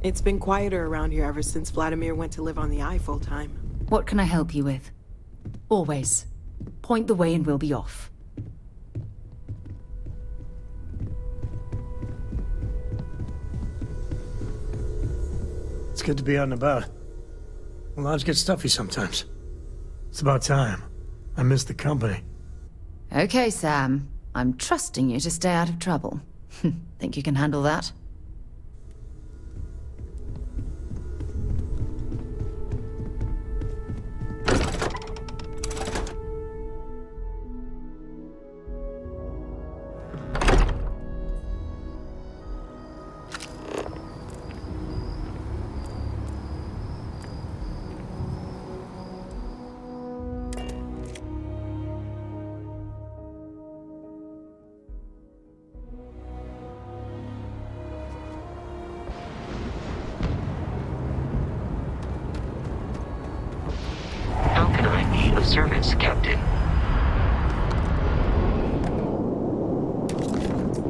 It's been quieter around here ever since Vladimir went to live on the Eye full-time. What can I help you with? Always. Point the way and we'll be off. It's good to be out and about. The lodge gets stuffy sometimes. It's about time. I miss the company. Okay, Sam. I'm trusting you to stay out of trouble. Think you can handle that? How can I be of service, Captain?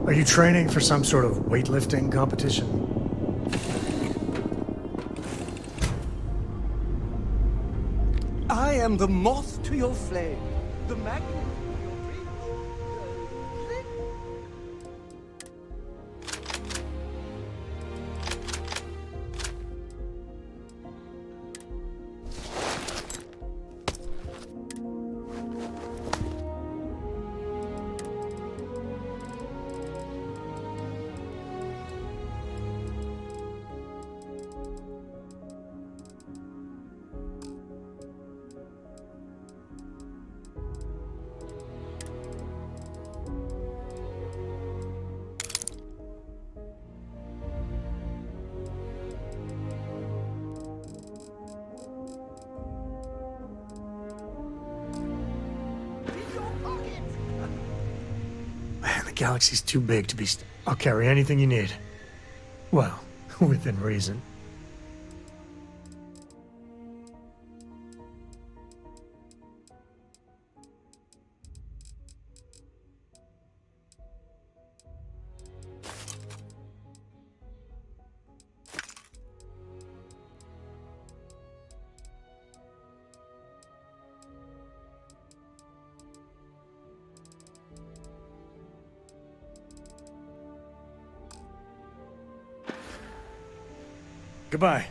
Are you training for some sort of weightlifting competition? I am the moth to your flame, the magnet to your reach. Man, the galaxy's too big to be I'll carry anything you need. Well, within reason. Goodbye.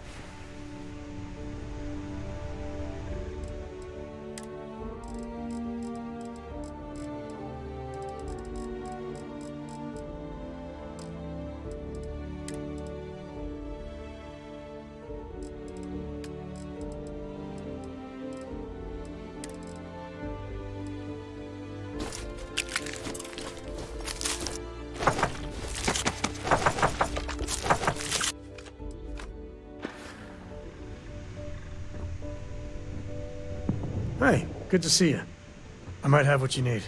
Hey, good to see you. I might have what you need.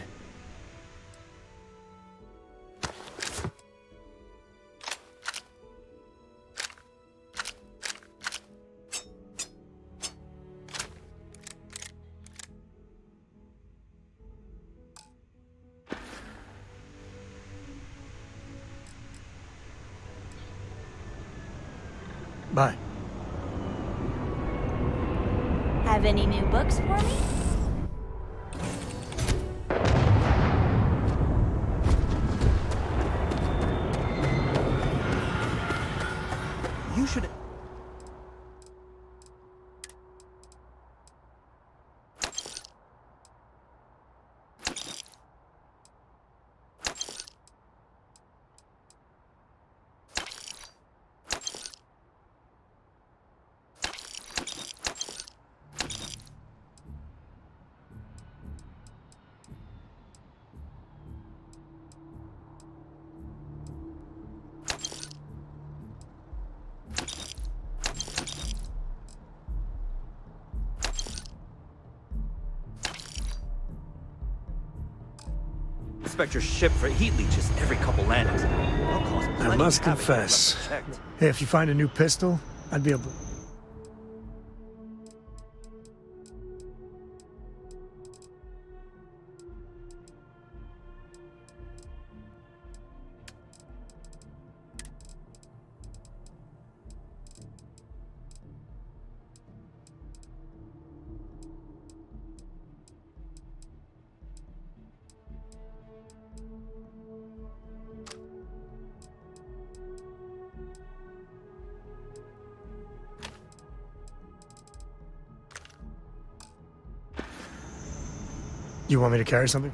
Bye. Have any new books for me? You should... Inspect your ship for heat leeches every couple landings. They'll cost I plenty must of havoc confess. left unchecked. Hey, if you find a new pistol, I'd be able to... You want me to carry something?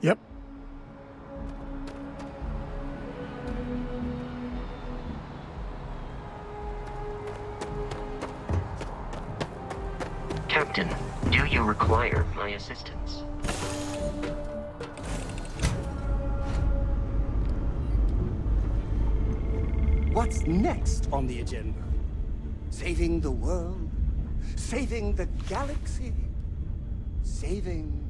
Yep. Captain, do you require my assistance? What's next on the agenda? Saving the world? Saving the galaxy? Saving...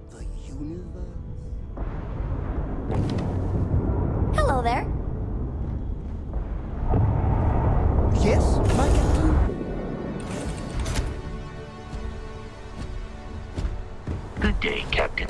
the universe? Hello there. Yes, my captain? Good day, Captain.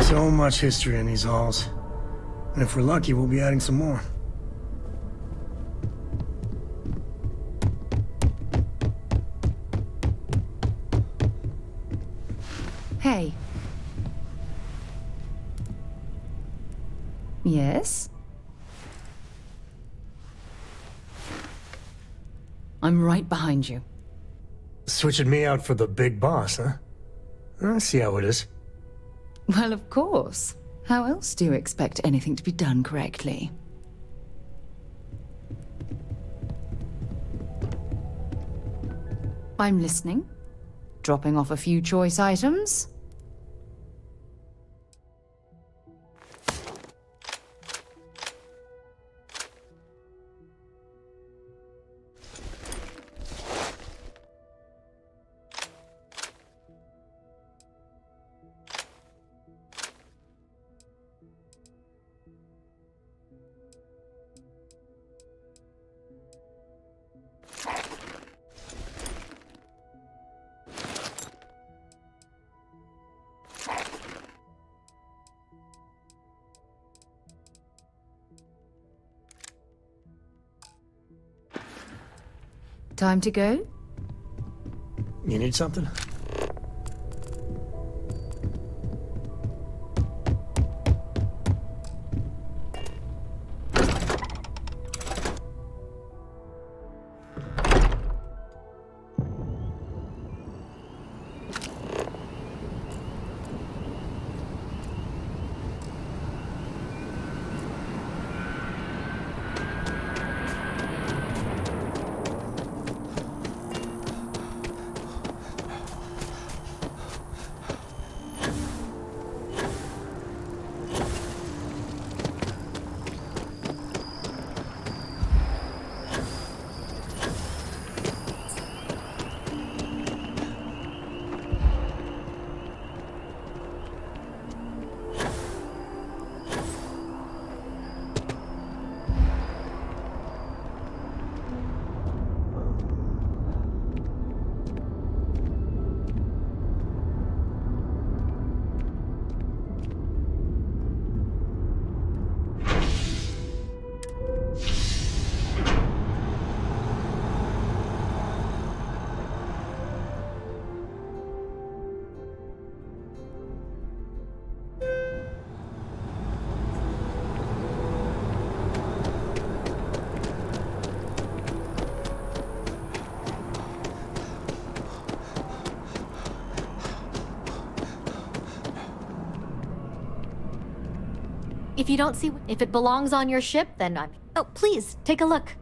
So much history in these halls. And if we're lucky, we'll be adding some more. Hey. Yes? I'm right behind you. Switching me out for the big boss, huh? I see how it is. Well, of course. How else do you expect anything to be done correctly? I'm listening. Dropping off a few choice items. Time to go? You need something? If you don't see if it belongs on your ship, then I'm... Oh, please, take a look.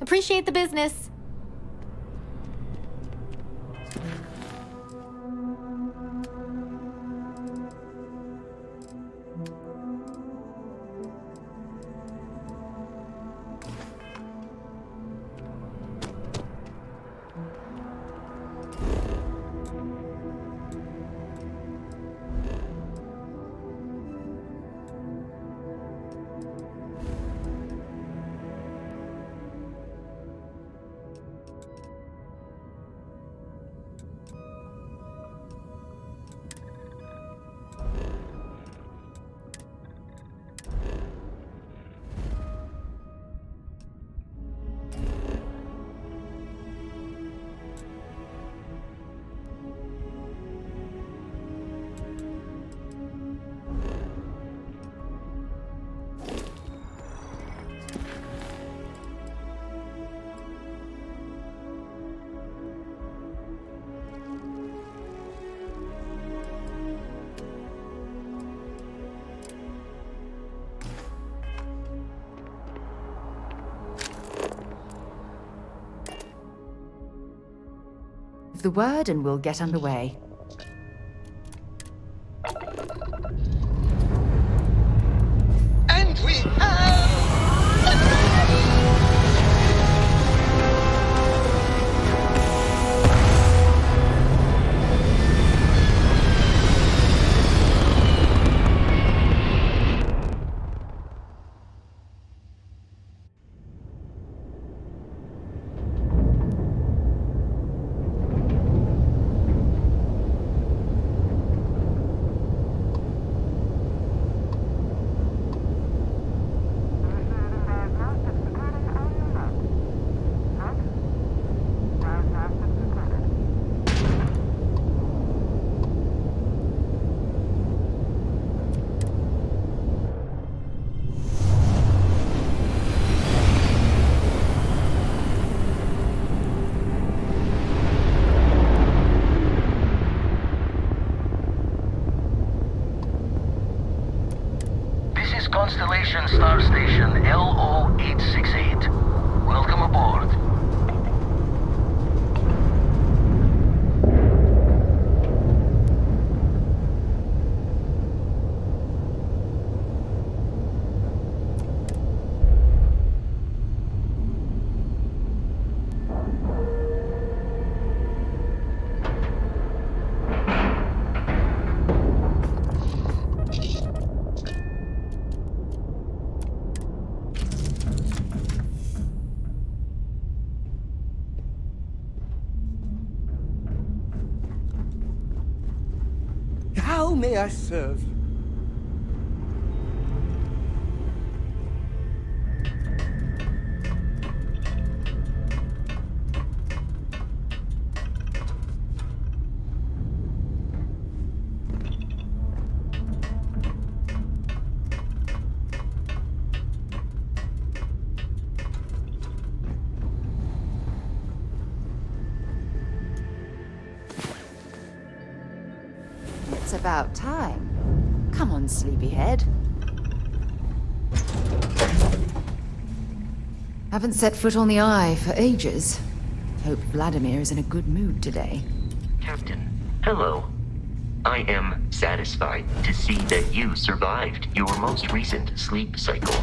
Appreciate the business. The word and we'll get underway. And we have... Constellation Star Station LO-868. Welcome aboard. How may I serve? It's about time. Come on, sleepyhead. Haven't set foot on the Eye for ages. Hope Vladimir is in a good mood today. Captain, hello. I am satisfied to see that you survived your most recent sleep cycle.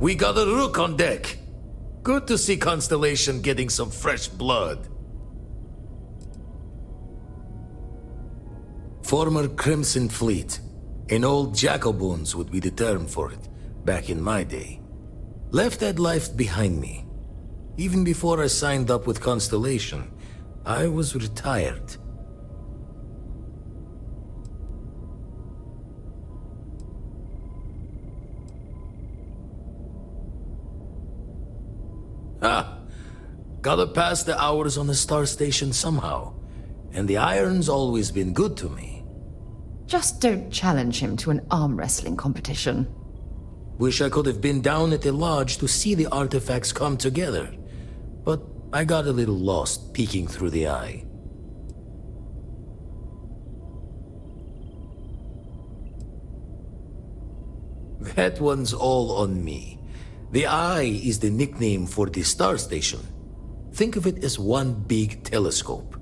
We got a rook on deck. Good to see Constellation getting some fresh blood. Former Crimson Fleet. An old Jacoboons would be the term for it, back in my day. Left that life behind me. Even before I signed up with Constellation, I was retired. Ha! Gotta pass the hours on the Star Station somehow. And the Iron's always been good to me. Just don't challenge him to an arm wrestling competition. Wish I could have been down at the lodge to see the artifacts come together. But I got a little lost peeking through the eye. That one's all on me. The Eye is the nickname for the star station. Think of it as one big telescope.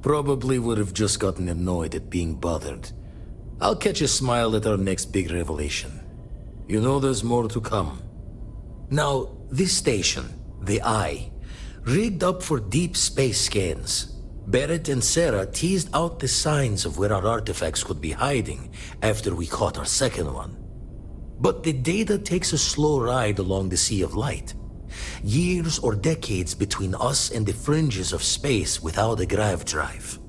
Probably would have just gotten annoyed at being bothered. I'll catch a smile at our next big revelation. You know there's more to come. Now, this station, the Eye, rigged up for deep space scans. Barrett and Sarah teased out the signs of where our artifacts could be hiding after we caught our second one. But the data takes a slow ride along the Sea of Light. Years or decades between us and the fringes of space without a grav drive.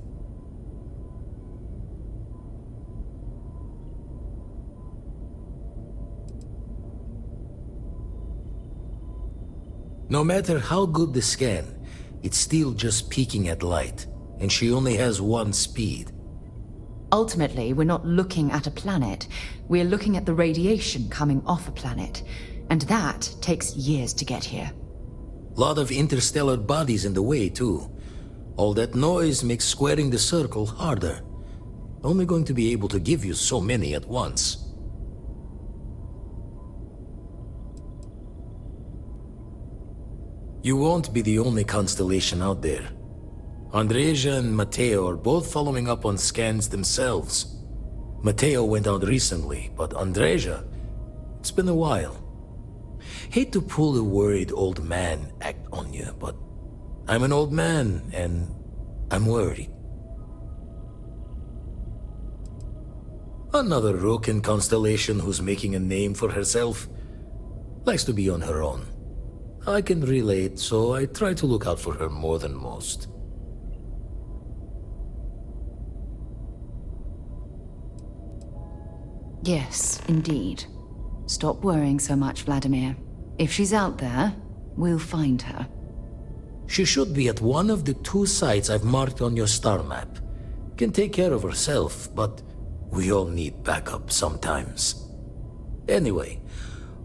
No matter how good the scan, it's still just peeking at light, and she only has one speed. Ultimately, we're not looking at a planet. We're looking at the radiation coming off a planet. And that takes years to get here. Lot of interstellar bodies in the way, too. All that noise makes squaring the circle harder. Only going to be able to give you so many at once. You won't be the only constellation out there. Andreja and Matteo are both following up on scans themselves. Matteo went out recently, but Andreja, it's been a while. Hate to pull the worried old man act on you, but I'm an old man and I'm worried. Another rook in Constellation who's making a name for herself. Likes to be on her own. I can relate, so I try to look out for her more than most. Yes, indeed. Stop worrying so much, Vladimir. If she's out there, we'll find her. She should be at one of the 2 sites I've marked on your star map. Can take care of herself, but we all need backup sometimes. Anyway,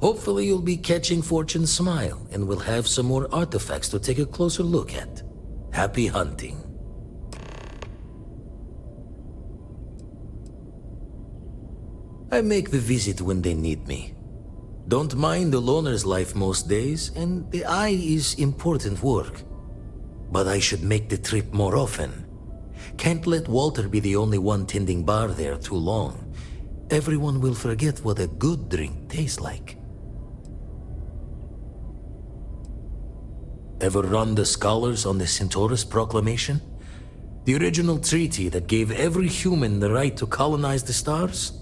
hopefully you'll be catching Fortune's smile, and we'll have some more artifacts to take a closer look at. Happy hunting. I make the visit when they need me. Don't mind the loner's life most days, and the Eye is important work. But I should make the trip more often. Can't let Walter be the only one tending bar there too long. Everyone will forget what a good drink tastes like. Ever run the scholars on the Centaurus Proclamation? The original treaty that gave every human the right to colonize the stars?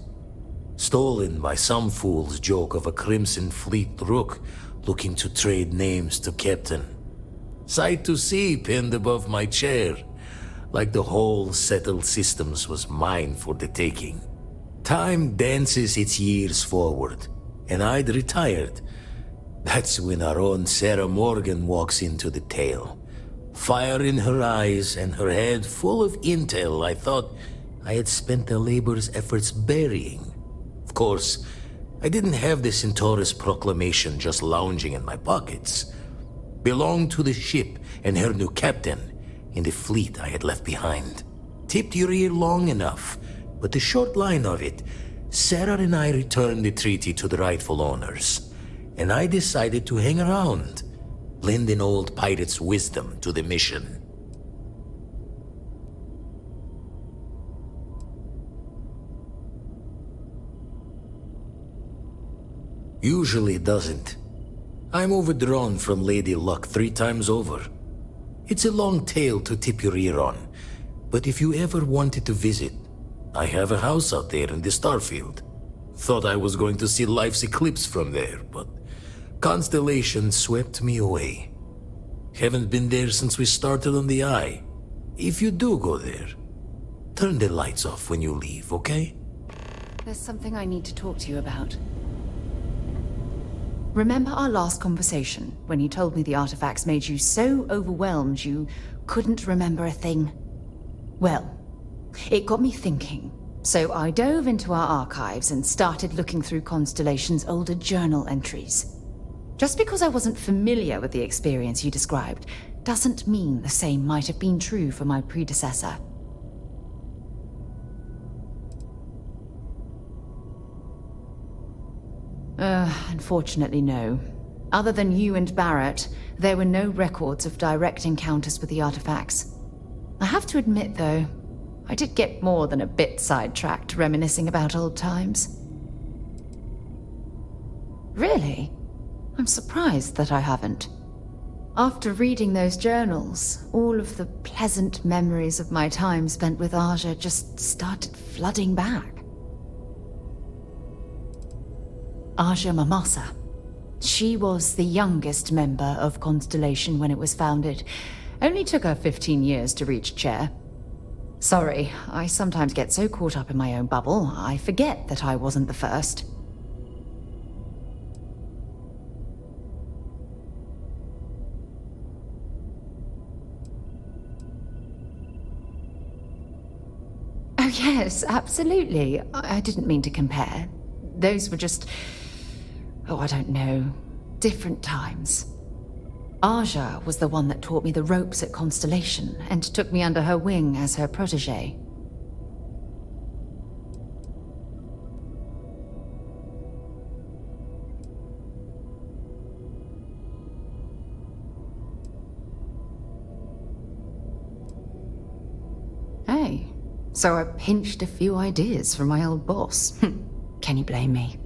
Stolen by some fool's joke of a Crimson Fleet rook looking to trade names to Captain. Sight to see pinned above my chair, like the whole settled systems was mine for the taking. Time dances its years forward, and I'd retired. That's when our own Sarah Morgan walks into the tale. Fire in her eyes and her head full of intel I thought I had spent the labor's efforts burying. Of course, I didn't have the Centaurus Proclamation just lounging in my pockets. Belonged to the ship and her new captain in the fleet I had left behind. Tipped your ear long enough, but the short line of it, Sarah and I returned the treaty to the rightful owners, and I decided to hang around, lend an old pirate's wisdom to the mission. Usually it doesn't. I'm overdrawn from Lady Luck 3 times over. It's a long tale to tip your ear on, but if you ever wanted to visit, I have a house out there in the Starfield. Thought I was going to see life's eclipse from there, but Constellation swept me away. Haven't been there since we started on the Eye. If you do go there, turn the lights off when you leave, okay? There's something I need to talk to you about. Remember our last conversation, when you told me the artifacts made you so overwhelmed you couldn't remember a thing? Well, it got me thinking. So I dove into our archives and started looking through Constellation's older journal entries. Just because I wasn't familiar with the experience you described, doesn't mean the same might have been true for my predecessor. Unfortunately, no. Other than you and Barrett, there were no records of direct encounters with the artifacts. I have to admit, though, I did get more than a bit sidetracked reminiscing about old times. Really? I'm surprised that I haven't. After reading those journals, all of the pleasant memories of my time spent with Aja just started flooding back. Aja Mamasa. She was the youngest member of Constellation when it was founded. Only took her 15 years to reach chair. Sorry, I sometimes get so caught up in my own bubble, I forget that I wasn't the first. Oh yes, absolutely. I didn't mean to compare. Those were just... oh, I don't know. Different times. Aja was the one that taught me the ropes at Constellation and took me under her wing as her protege. Hey, so I pinched a few ideas from my old boss. Can you blame me?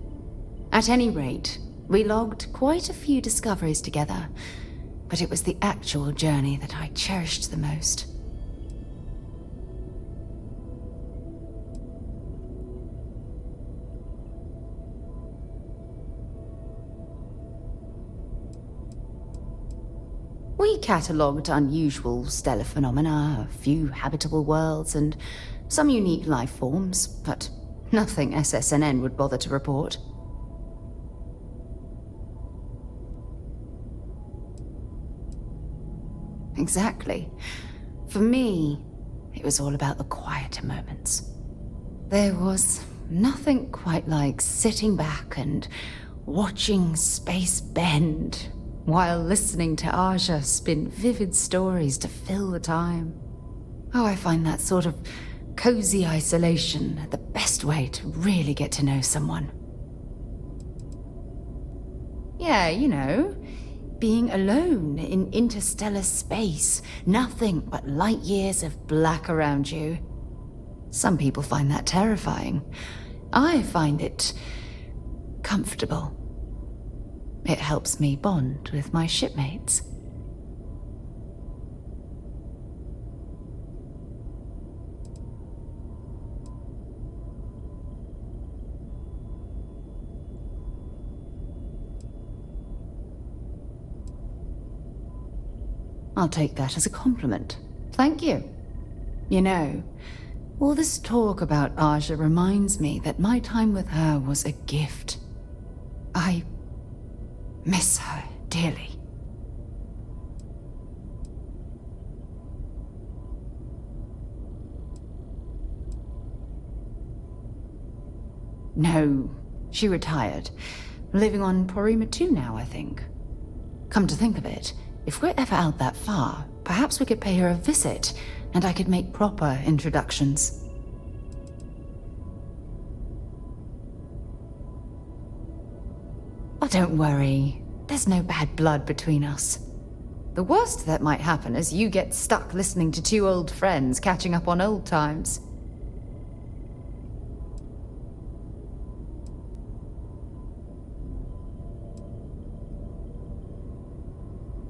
At any rate, we logged quite a few discoveries together, but it was the actual journey that I cherished the most. We catalogued unusual stellar phenomena, a few habitable worlds, and some unique life forms, but nothing SSNN would bother to report. Exactly. For me, it was all about the quieter moments. There was nothing quite like sitting back and watching space bend while listening to Aja spin vivid stories to fill the time. Oh, I find that sort of cozy isolation the best way to really get to know someone. Yeah, you know, being alone in interstellar space, nothing but light years of black around you. Some people find that terrifying. I find it comfortable. It helps me bond with my shipmates. I'll take that as a compliment. Thank you. You know, all this talk about Aja reminds me that my time with her was a gift. I miss her dearly. No, she retired. Living on Porima 2 now, I think. Come to think of it, if we're ever out that far, perhaps we could pay her a visit, and I could make proper introductions. Oh, don't worry. There's no bad blood between us. The worst that might happen is you get stuck listening to two old friends catching up on old times.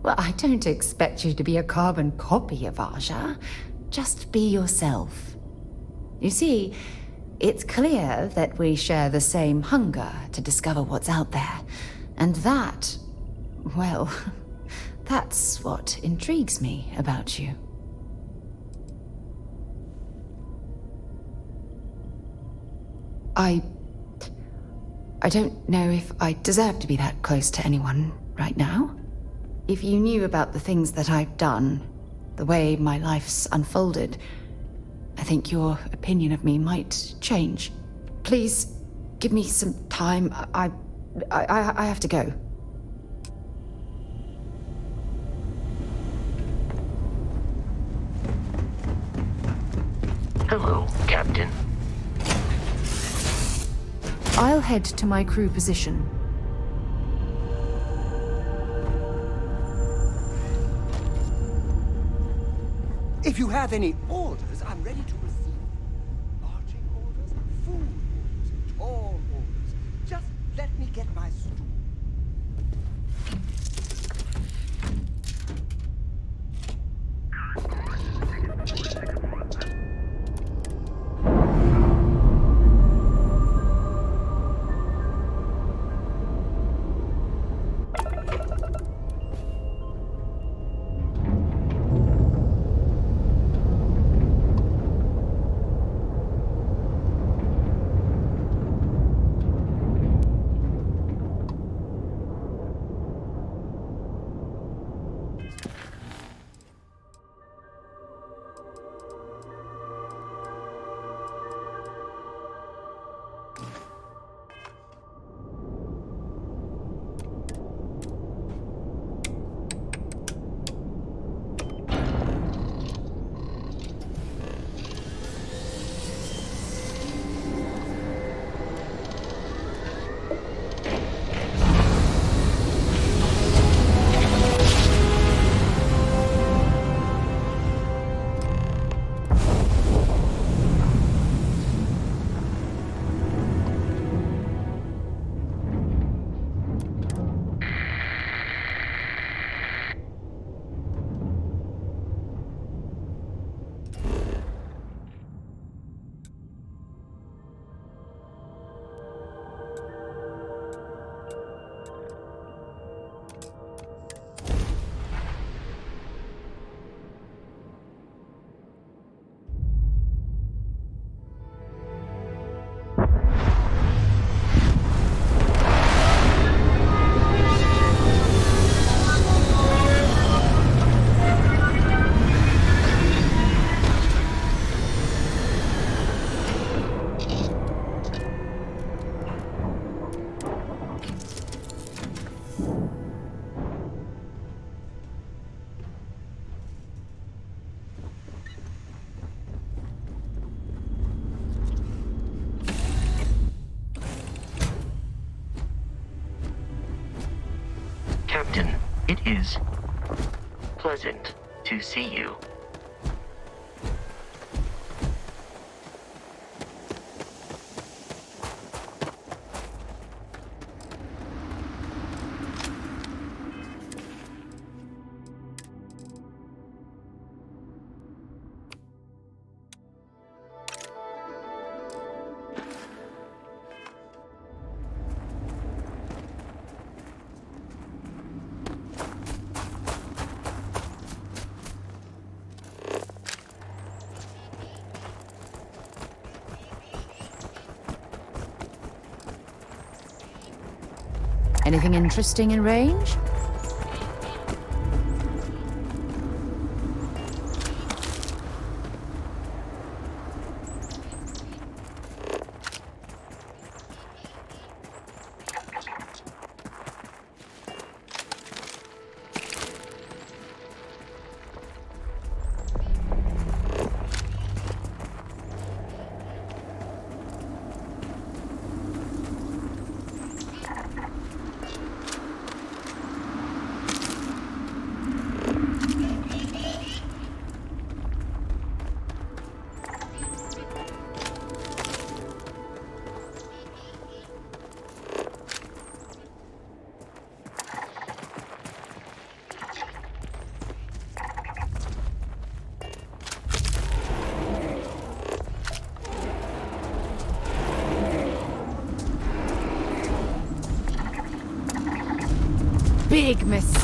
Well, I don't expect you to be a carbon copy of Aja. Just be yourself. You see, it's clear that we share the same hunger to discover what's out there. And that, well, that's what intrigues me about you. I don't know if I deserve to be that close to anyone right now. If you knew about the things that I've done, the way my life's unfolded, I think your opinion of me might change. Please, give me some time. I have to go. Hello, Captain. I'll head to my crew position. If you have any orders, I'm ready to receive. Marching orders, food orders, tall orders. Just let me get my stool. Captain, it is pleasant to see you. Anything interesting in range? Big mistake.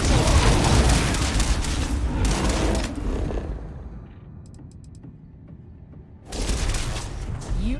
You...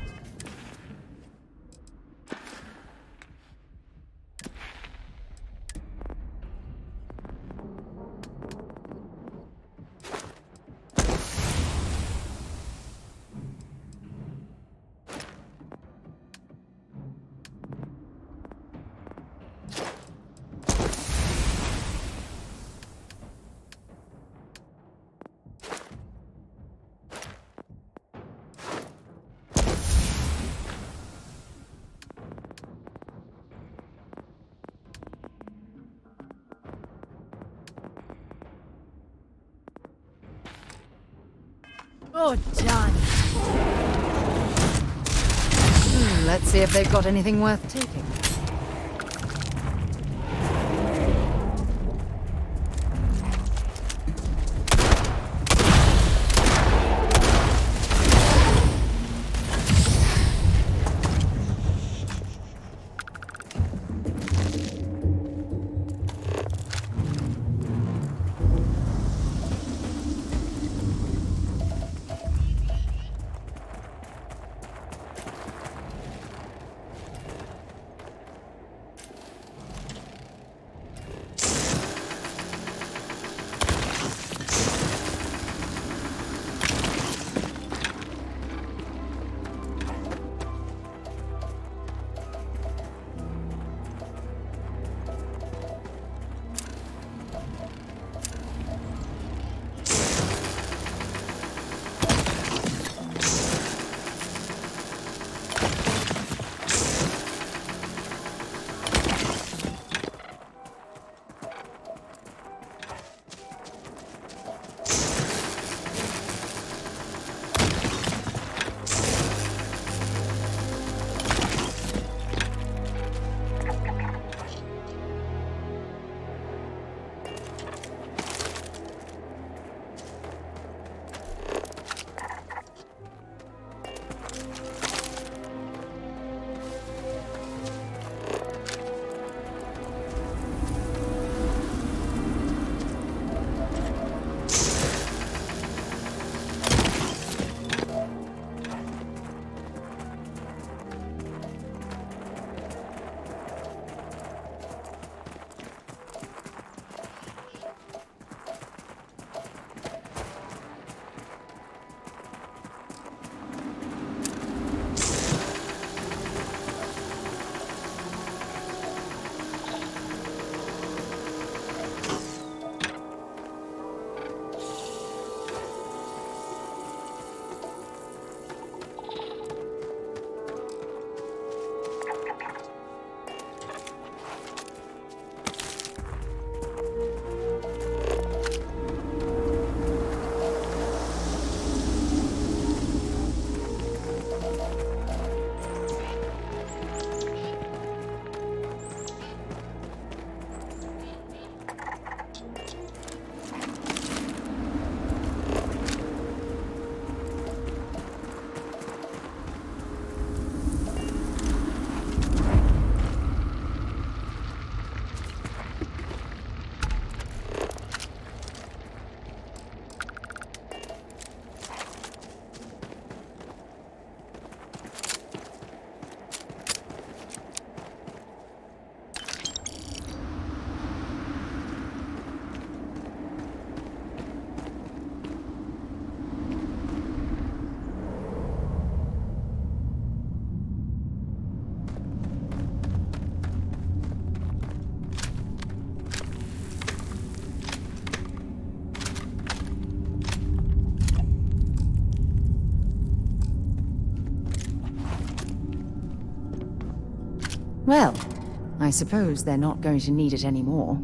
Oh, done. Let's see if they've got anything worth taking. Well, I suppose they're not going to need it anymore.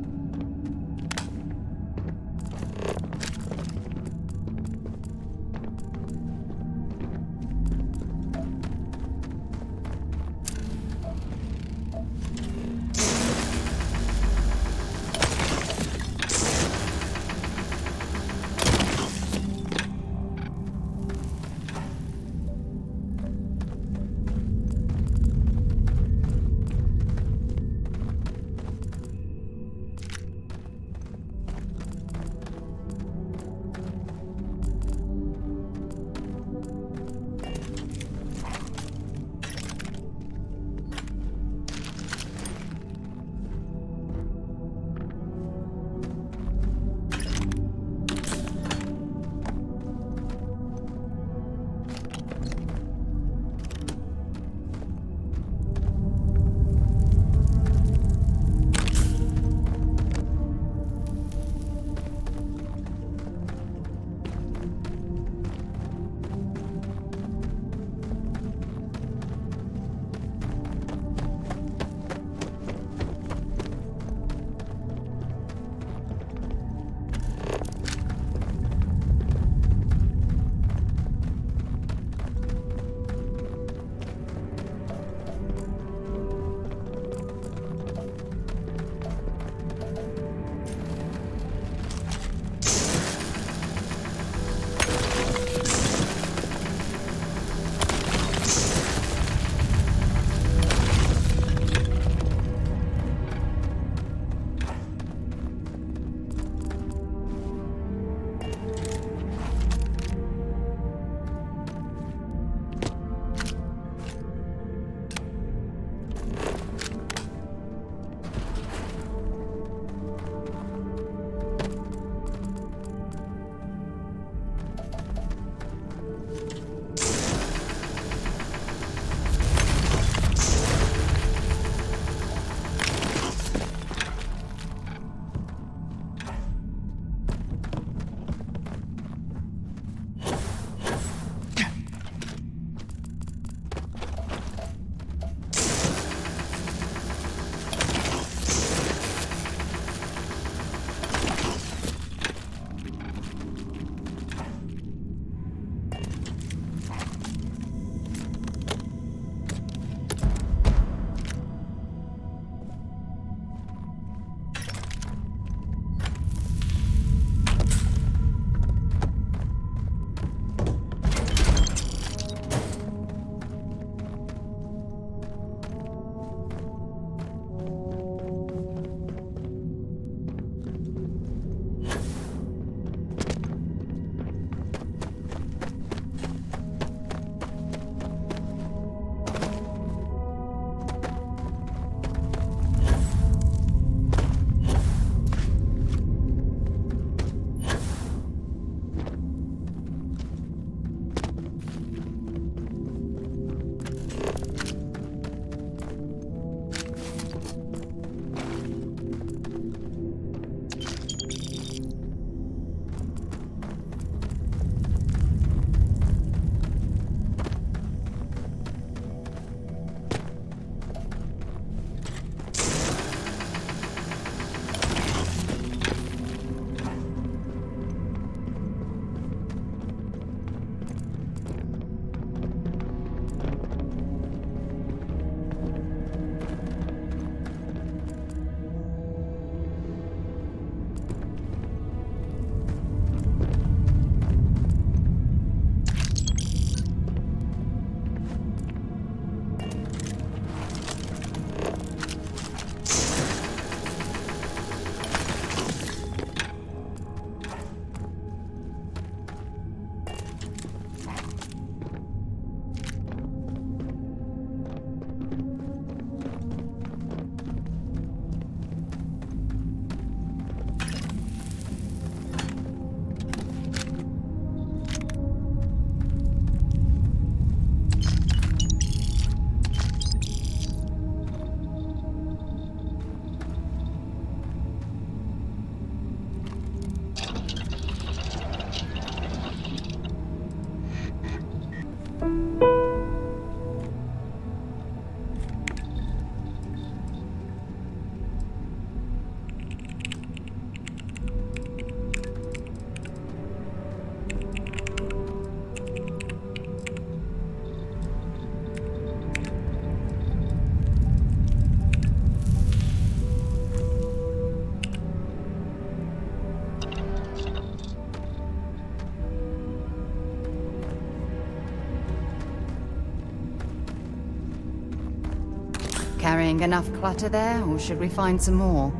Carrying enough clutter there, or should we find some more?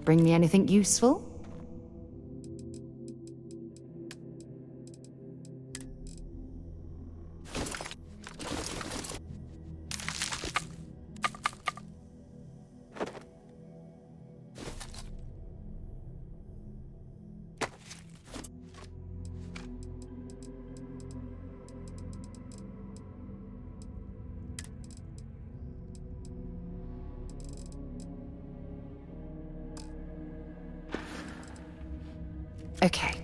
Bring me anything useful? Okay.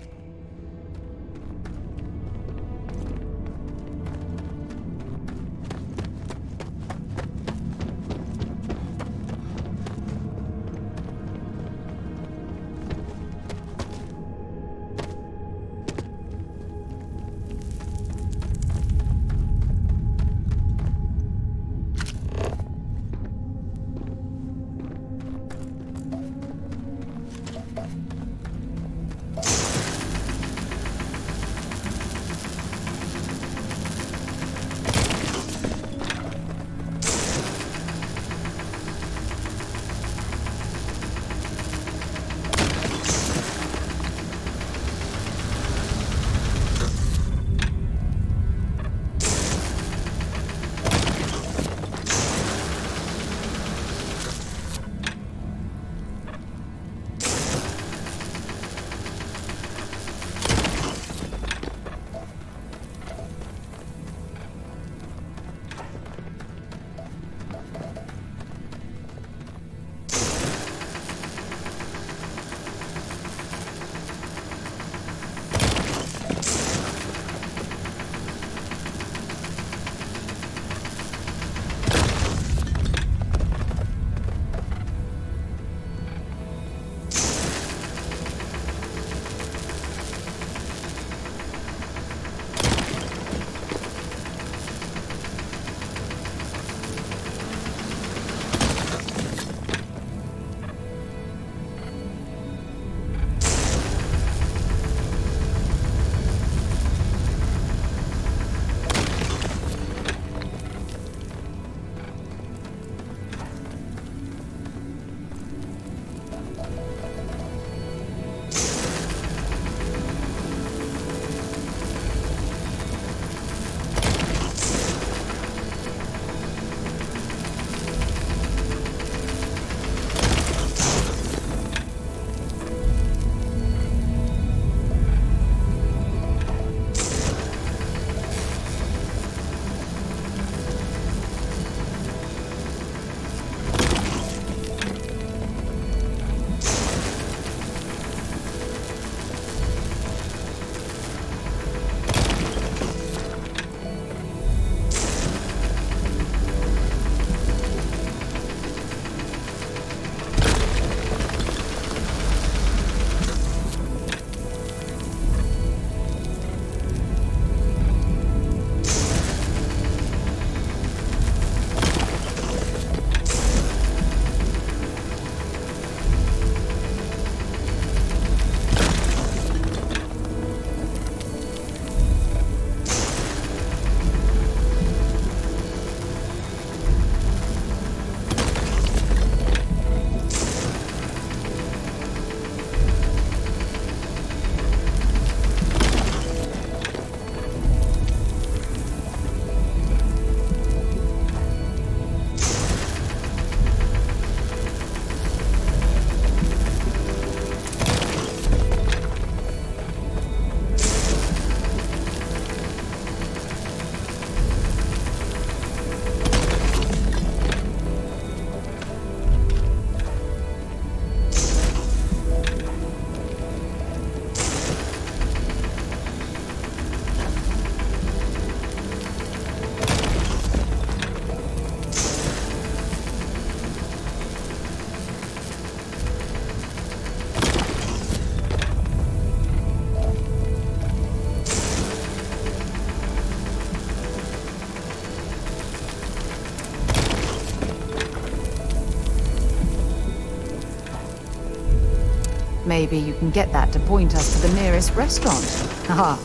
maybe you can get that to point us to the nearest restaurant. Haha.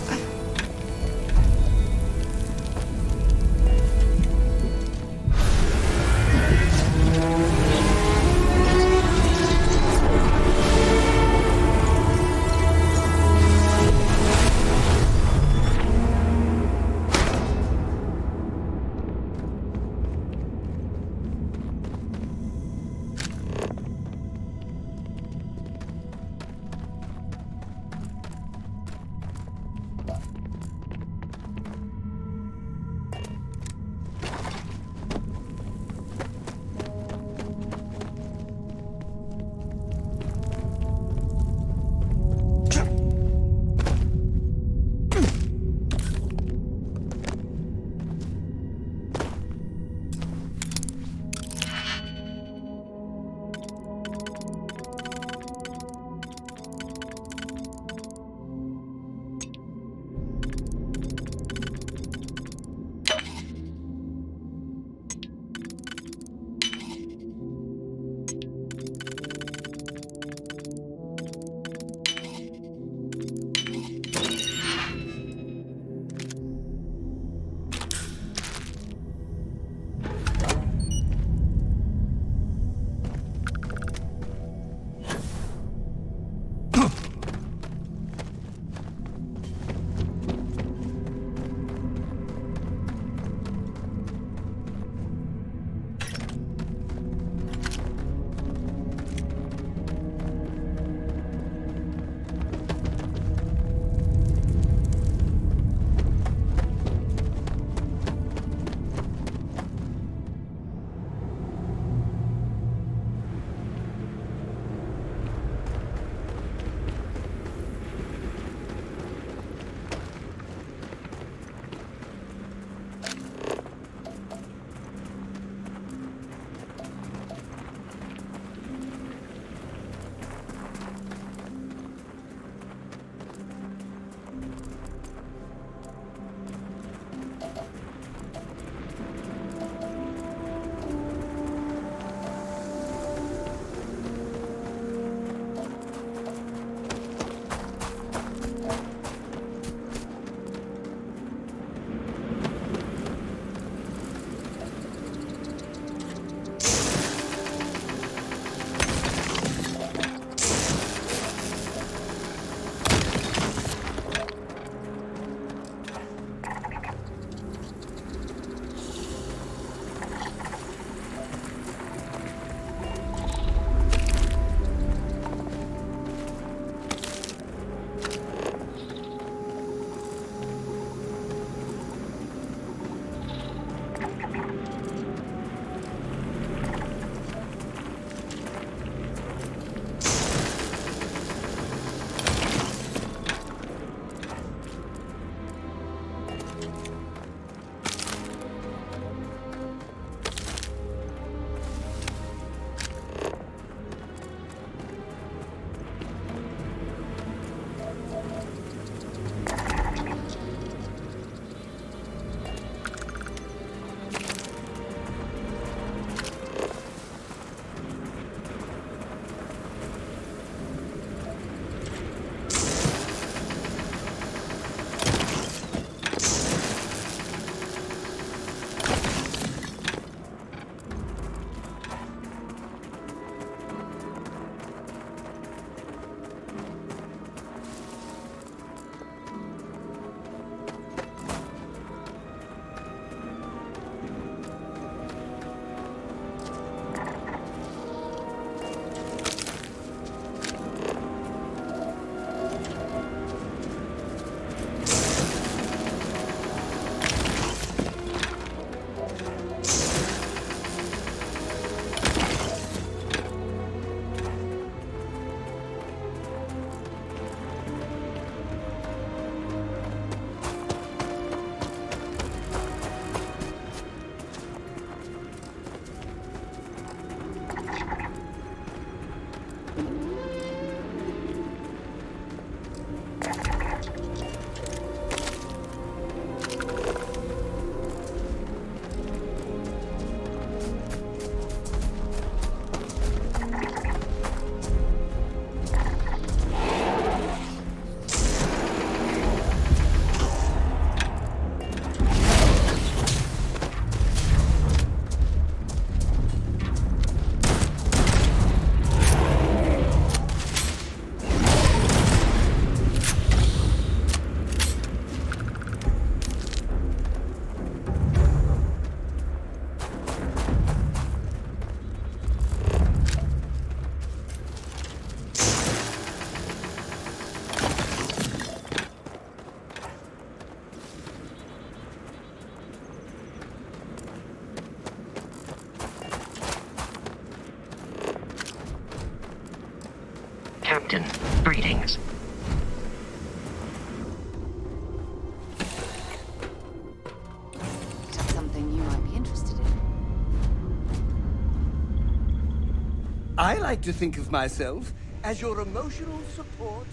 I like to think of myself as your emotional support.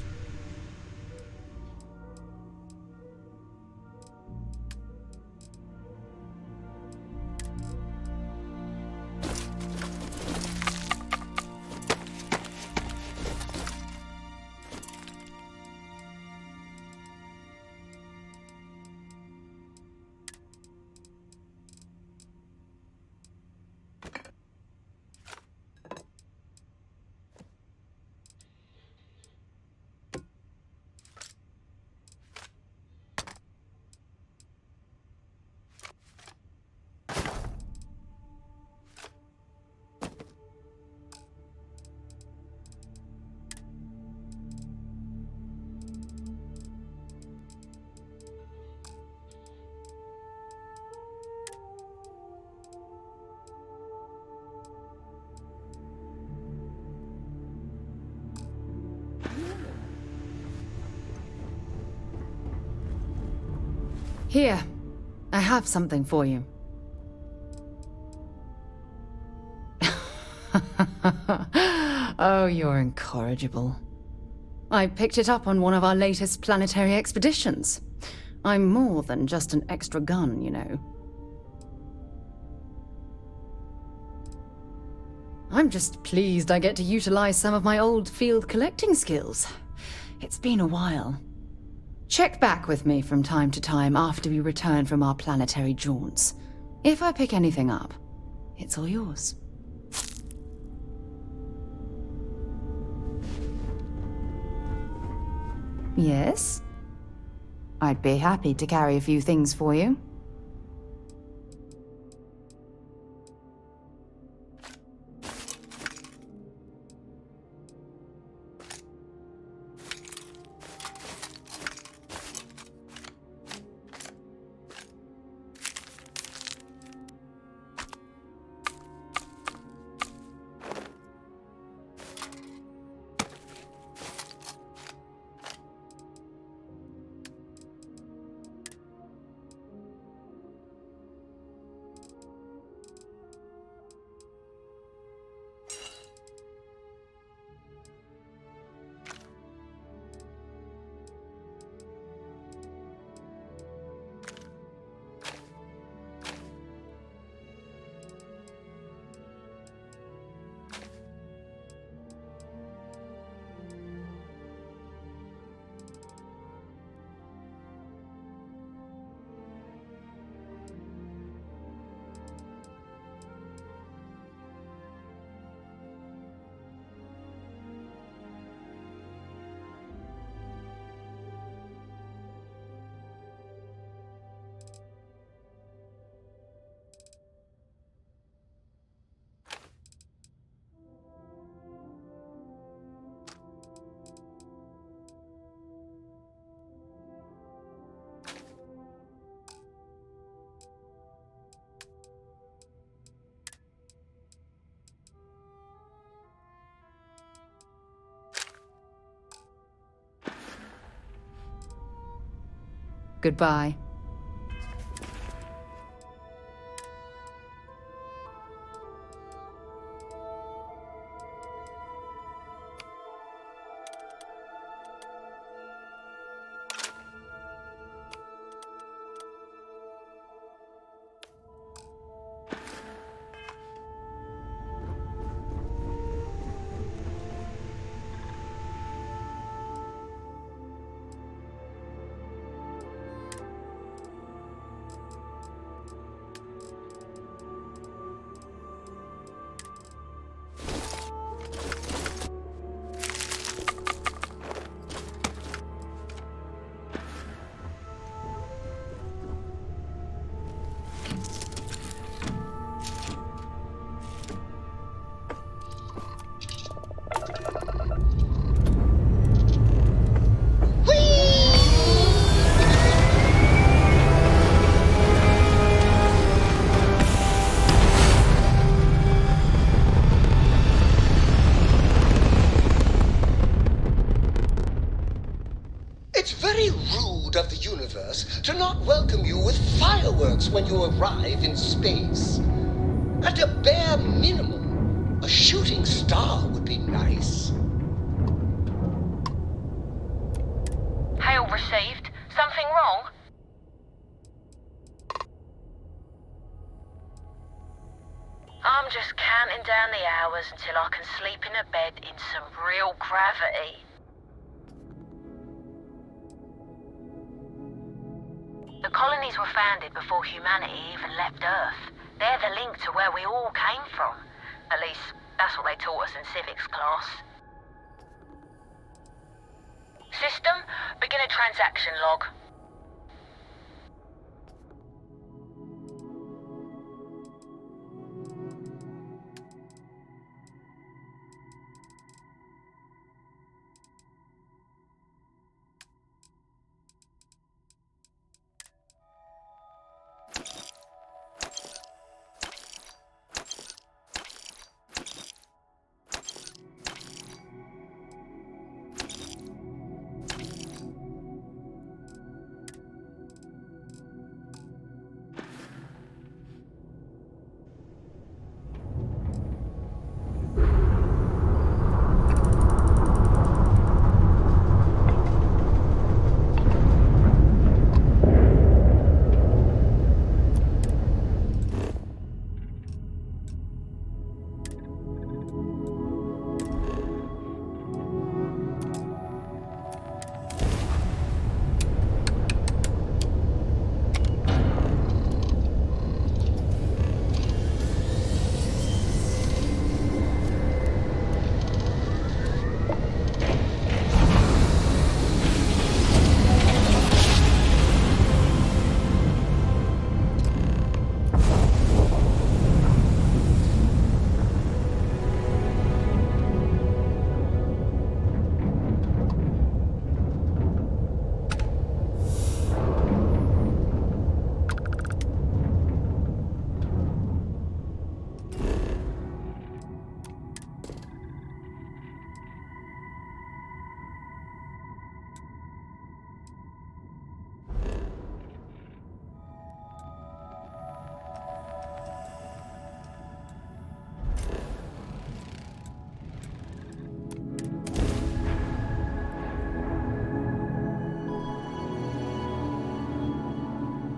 Here, I have something for you. Oh, you're incorrigible. I picked it up on one of our latest planetary expeditions. I'm more than just an extra gun, you know. I'm just pleased I get to utilize some of my old field collecting skills. It's been a while. Check back with me from time to time after we return from our planetary jaunts. If I pick anything up, it's all yours. Yes? I'd be happy to carry a few things for you. Goodbye. Of the universe to not welcome you with fireworks when you arrive in space. At a bare minimum, A shooting star would be nice. Hail received. Something wrong? I'm just counting down the hours until I can sleep in a bed in some real gravity. The colonies were founded before humanity even left Earth. They're the link to where we all came from. At least, that's what they taught us in civics class. System, begin a transaction log.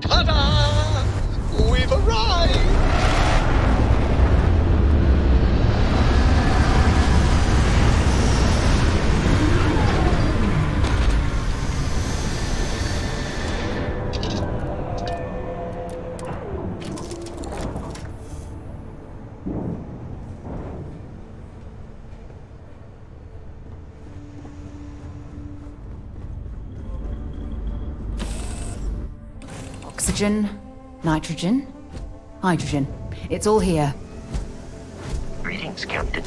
Ta-da! We've arrived! Oxygen, nitrogen, hydrogen. It's all here. Greetings, Captain.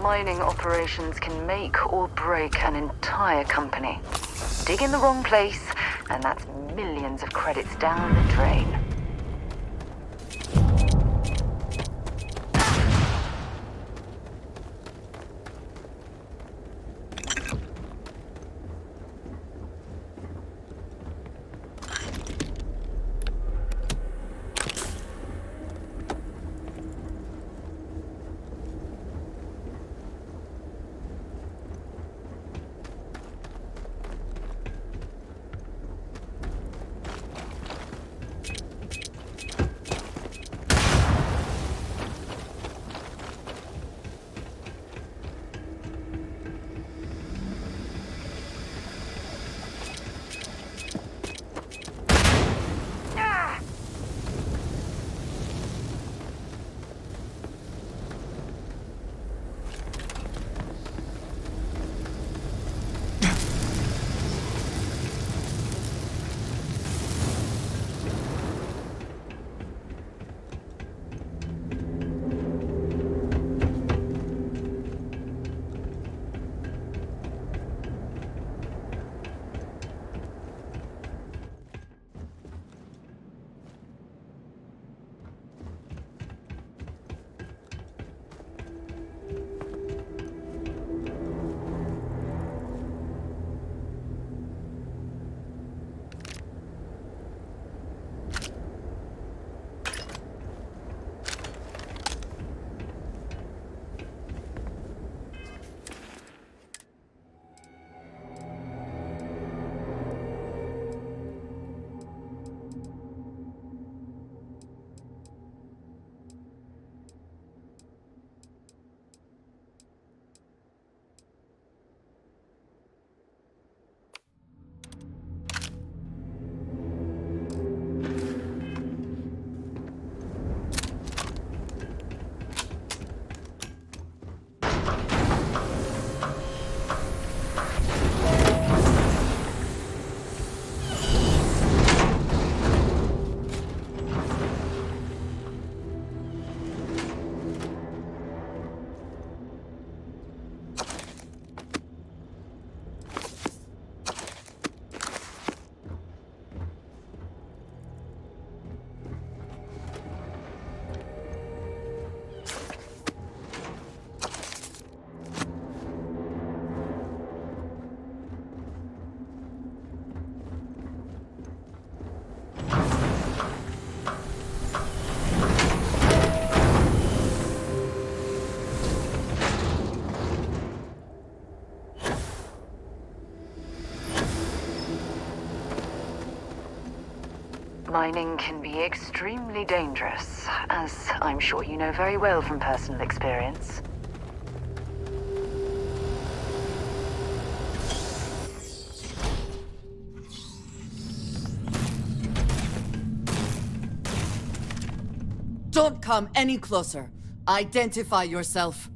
Mining operations can make or break an entire company. Dig in the wrong place, and that's millions of credits down the drain. Mining can be extremely dangerous, as I'm sure you know very well from personal experience. Don't come any closer. Identify yourself.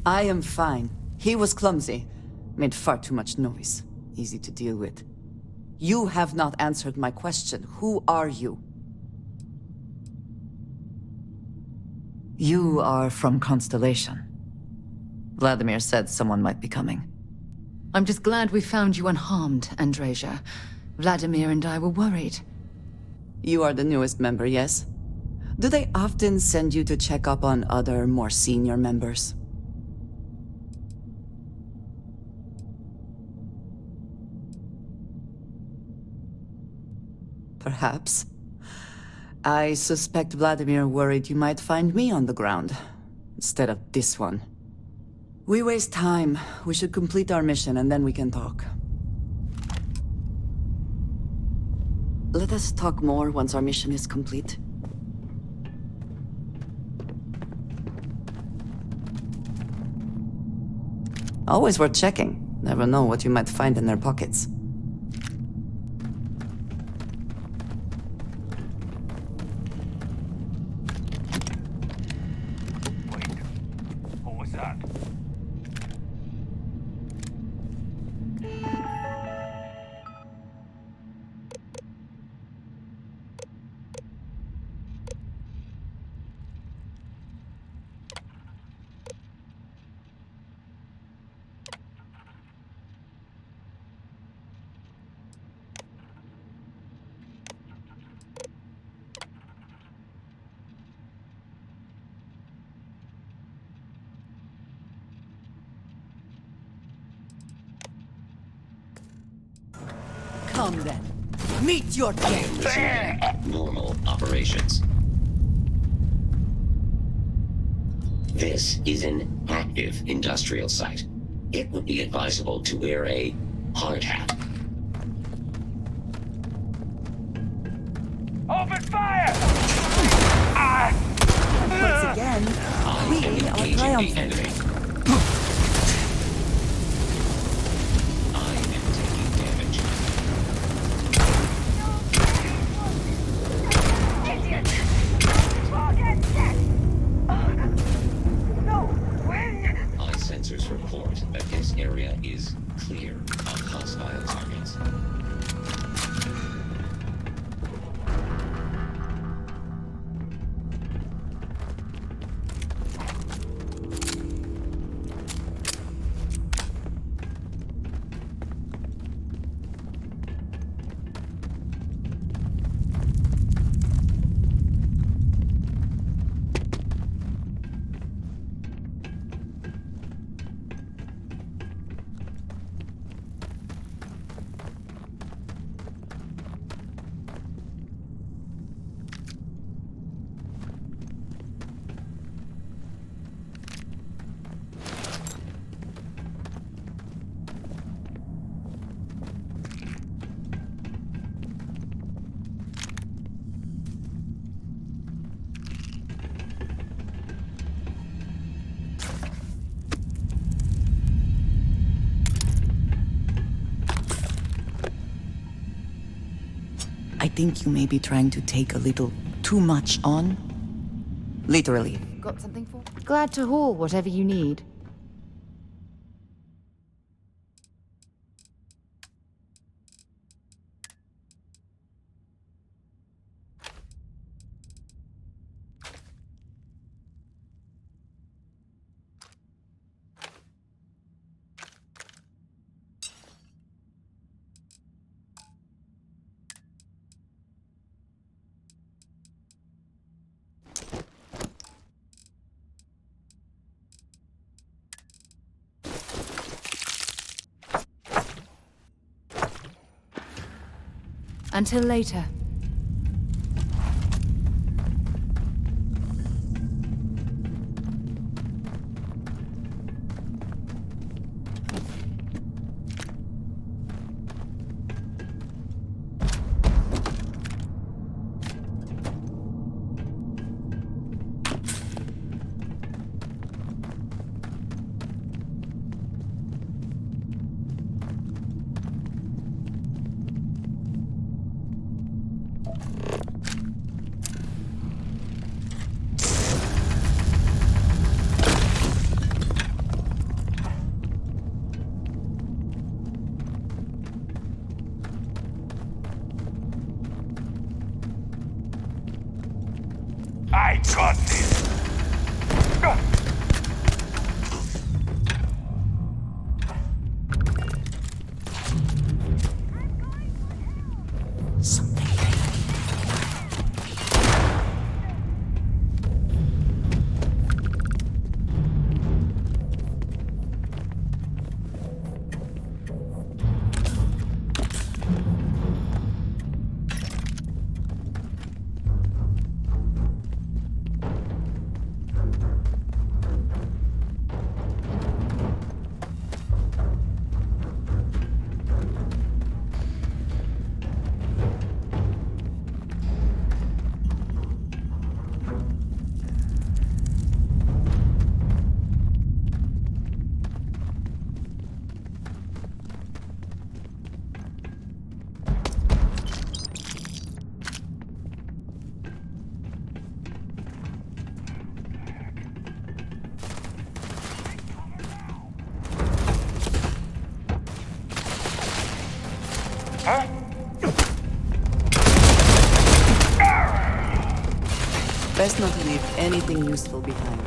I am fine. He was clumsy. Made far too much noise. Easy to deal with. You have not answered my question. Who are you? You are from Constellation. Vladimir said someone might be coming. I'm just glad we found you unharmed, Andreja. Vladimir and I were worried. You are the newest member, yes? Do they often send you to check up on other, more senior members? Perhaps. I suspect Vladimir worried you might find me on the ground, instead of this one. We waste time. We should complete our mission and then we can talk. Let us talk more once our mission is complete. Always worth checking. Never know what you might find in their pockets. Come then. Meet your death. Resuming normal operations. This is an active industrial site. It would be advisable to wear a hard hat. Open fire! Once again, we are Engaging triumphant. the enemy. I am taking damage. Idiot! Target set! No way! My sensors report that this area is clear of hostile targets. I think you may be trying to take a little too much on. Literally. Got something for? Glad to haul whatever you need. Until later. I got this! Best not to leave anything useful behind.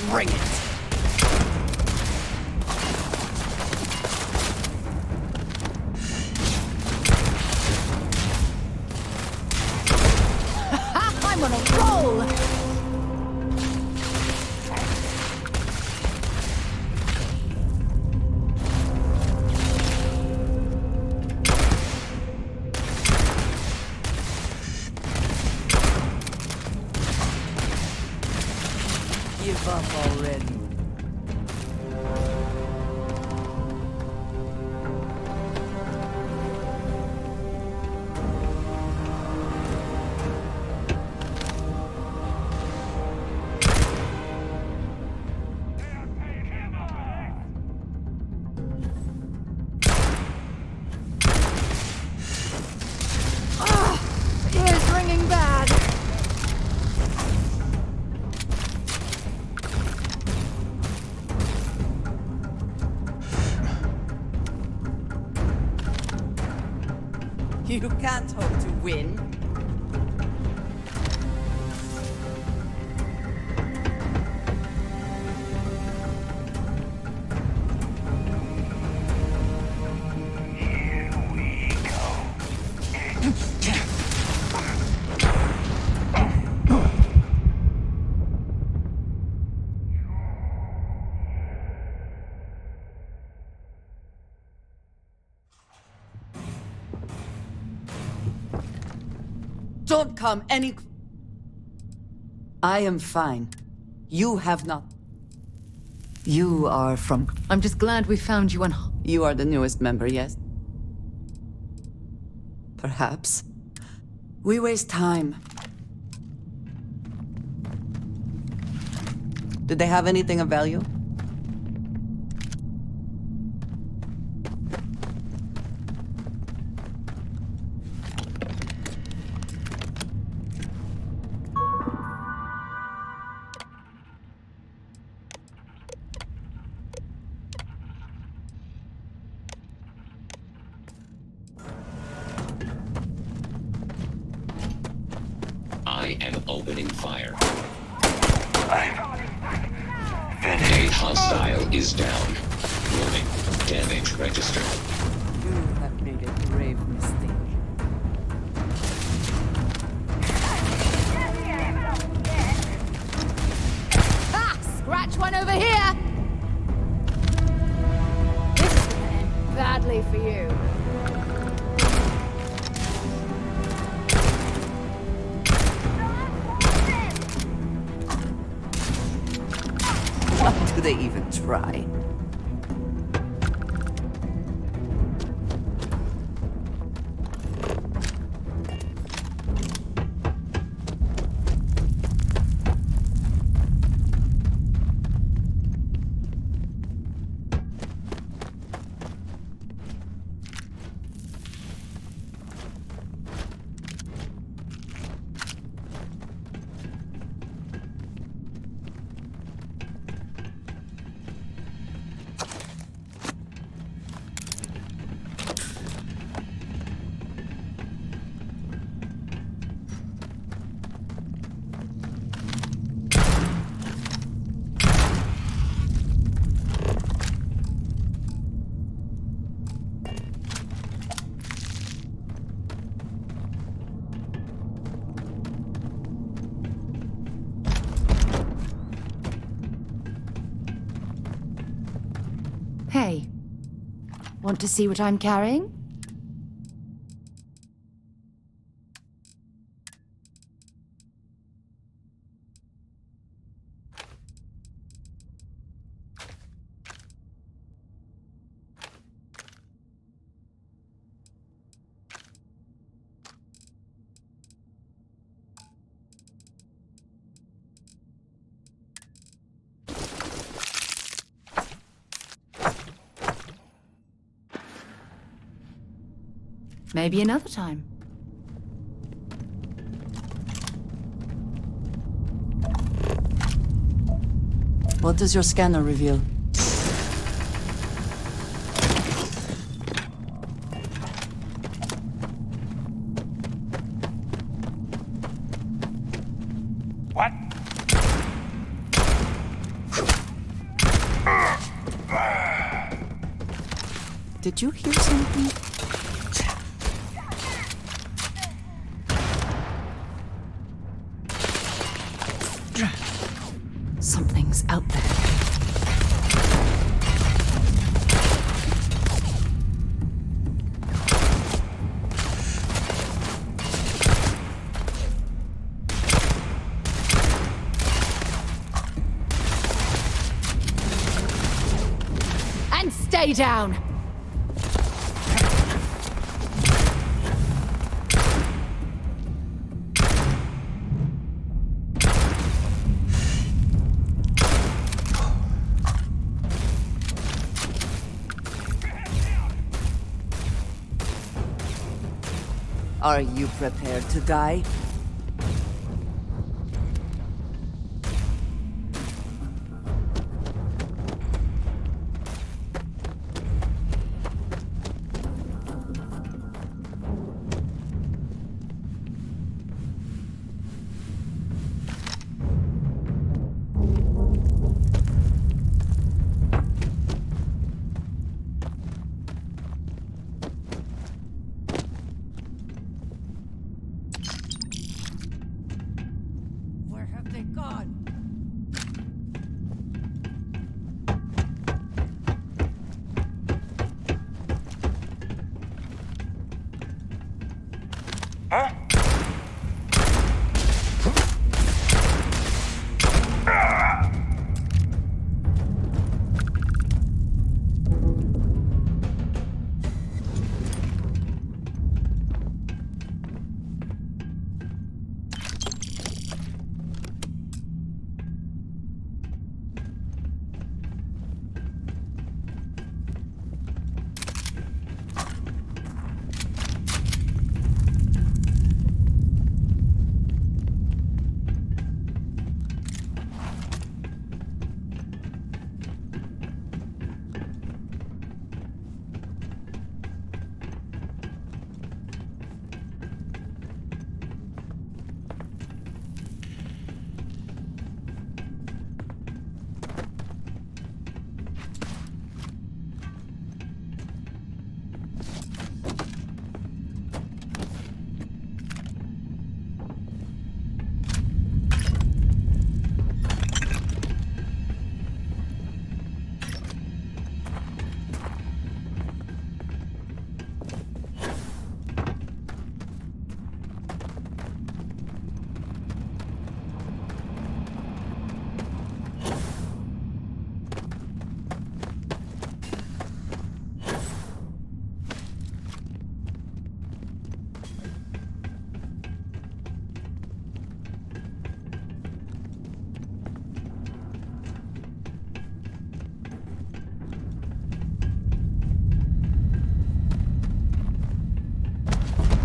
Bring it! I'm on a roll! give up already. Ears ringing bad. You can't hope to win. Don't come any... I am fine. You have not... You are from... I'm just glad we found you on... You are the newest member, yes? Perhaps. We waste time. Did they have anything of value? I am opening fire. A hostile is down. Warning. Damage registered. You have made a grave mistake. Ah! Scratch one over here! This is gonna end badly for you. Do they even try? Hey, want to see what I'm carrying? Maybe another time. What does your scanner reveal? What? Did you hear something? Something's out there. Stay down! Are you prepared to die? Where have they gone?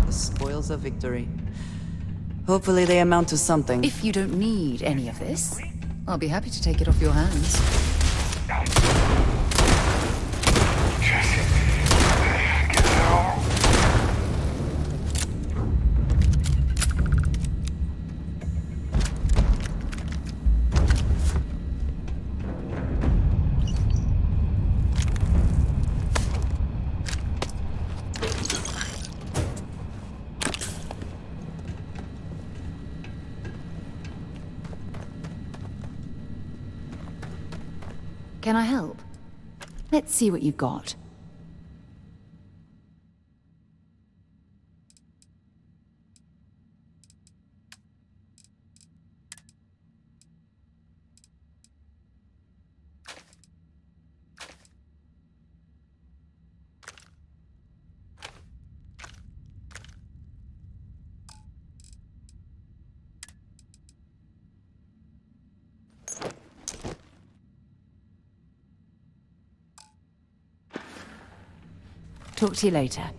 Spoils of victory. Hopefully they amount to something. If you don't need any of this, I'll be happy to take it off your hands. Can I help? Let's see what you've got. Talk to you later.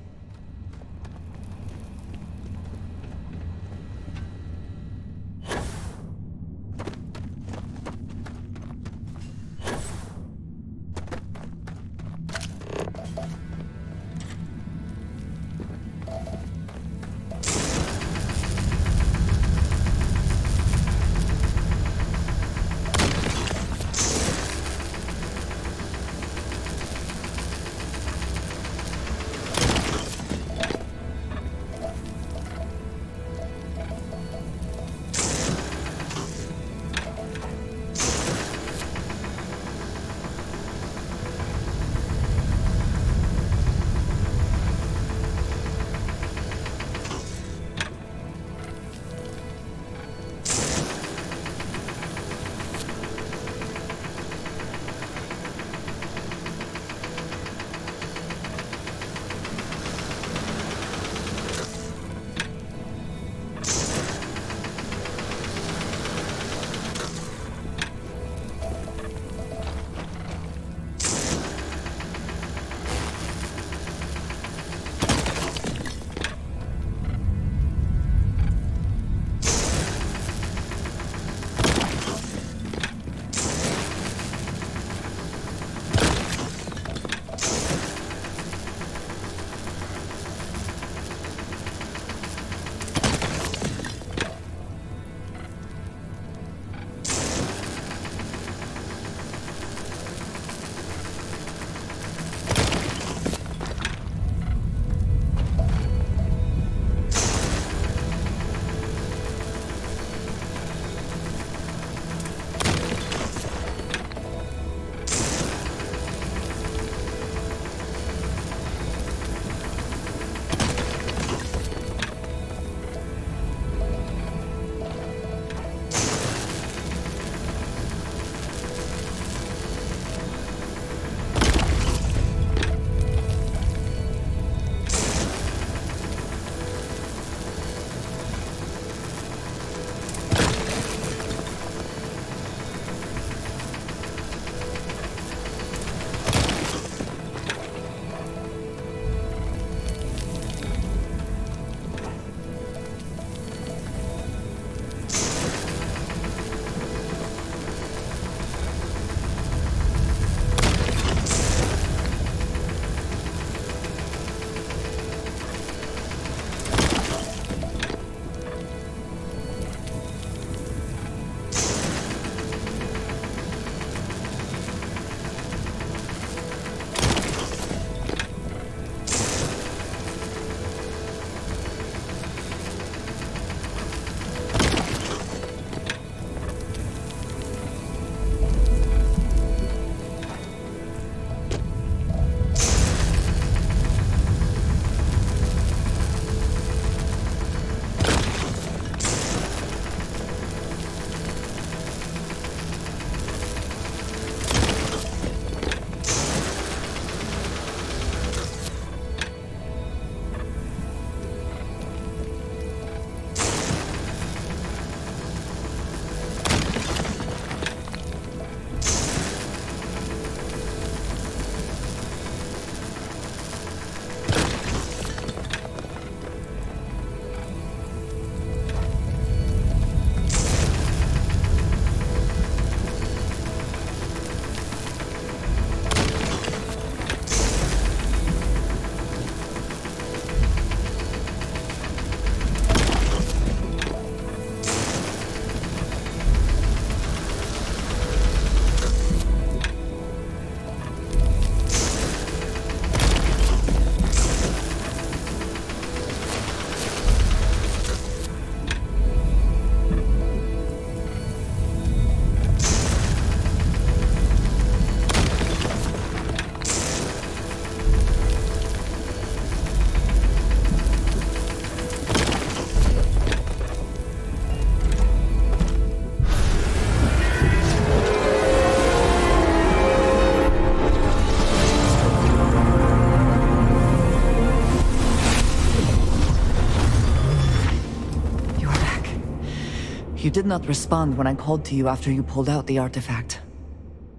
You did not respond when I called to you after you pulled out the artifact.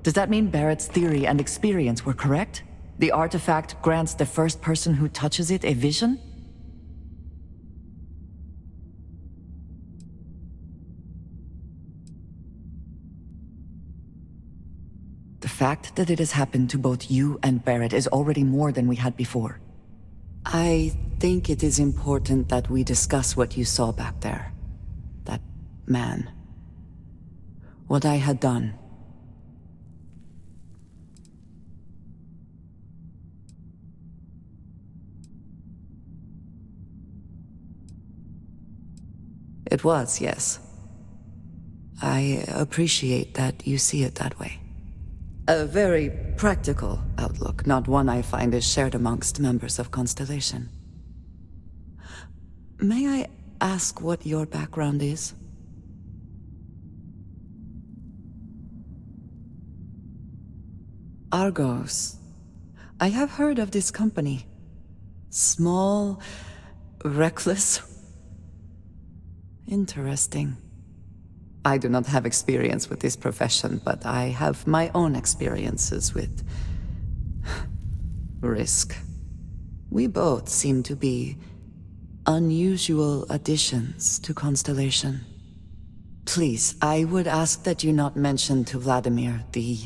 Does that mean Barrett's theory and experience were correct? The artifact grants the first person who touches it a vision? The fact that it has happened to both you and Barrett is already more than we had before. I think it is important that we discuss what you saw back there. That man. What I had done. It was, yes. I appreciate that you see it that way. A very practical outlook, not one I find is shared amongst members of Constellation. May I ask what your background is? Argos. I have heard of this company. Small, reckless. Interesting. I do not have experience with this profession, but I have my own experiences with risk. We both seem to be unusual additions to Constellation. Please, I would ask that you not mention to Vladimir the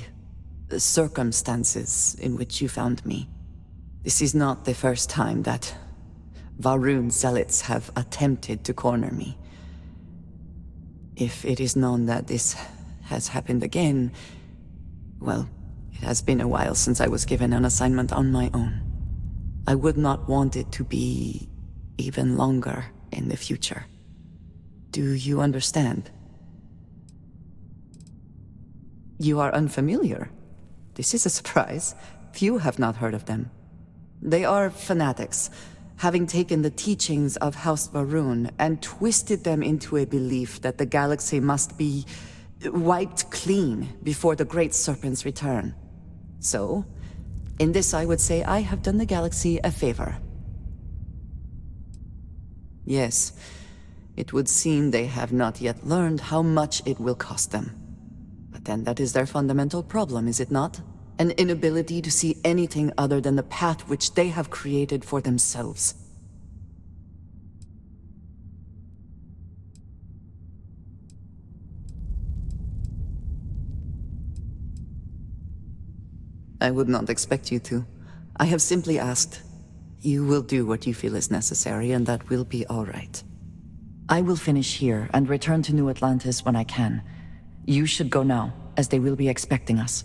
circumstances in which you found me. This is not the first time that Varun zealots have attempted to corner me. If it is known that this has happened again, well, it has been a while since I was given an assignment on my own. I would not want it to be even longer in the future. Do you understand? You are unfamiliar. This is a surprise. Few have not heard of them. They are fanatics, having taken the teachings of House Varun and twisted them into a belief that the galaxy must be wiped clean before the Great Serpent's return. So, in this I would say I have done the galaxy a favor. Yes, it would seem they have not yet learned how much it will cost them. But then that is their fundamental problem, is it not? An inability to see anything other than the path which they have created for themselves. I would not expect you to. I have simply asked. You will do what you feel is necessary, and that will be all right. I will finish here and return to New Atlantis when I can. You should go now, as they will be expecting us.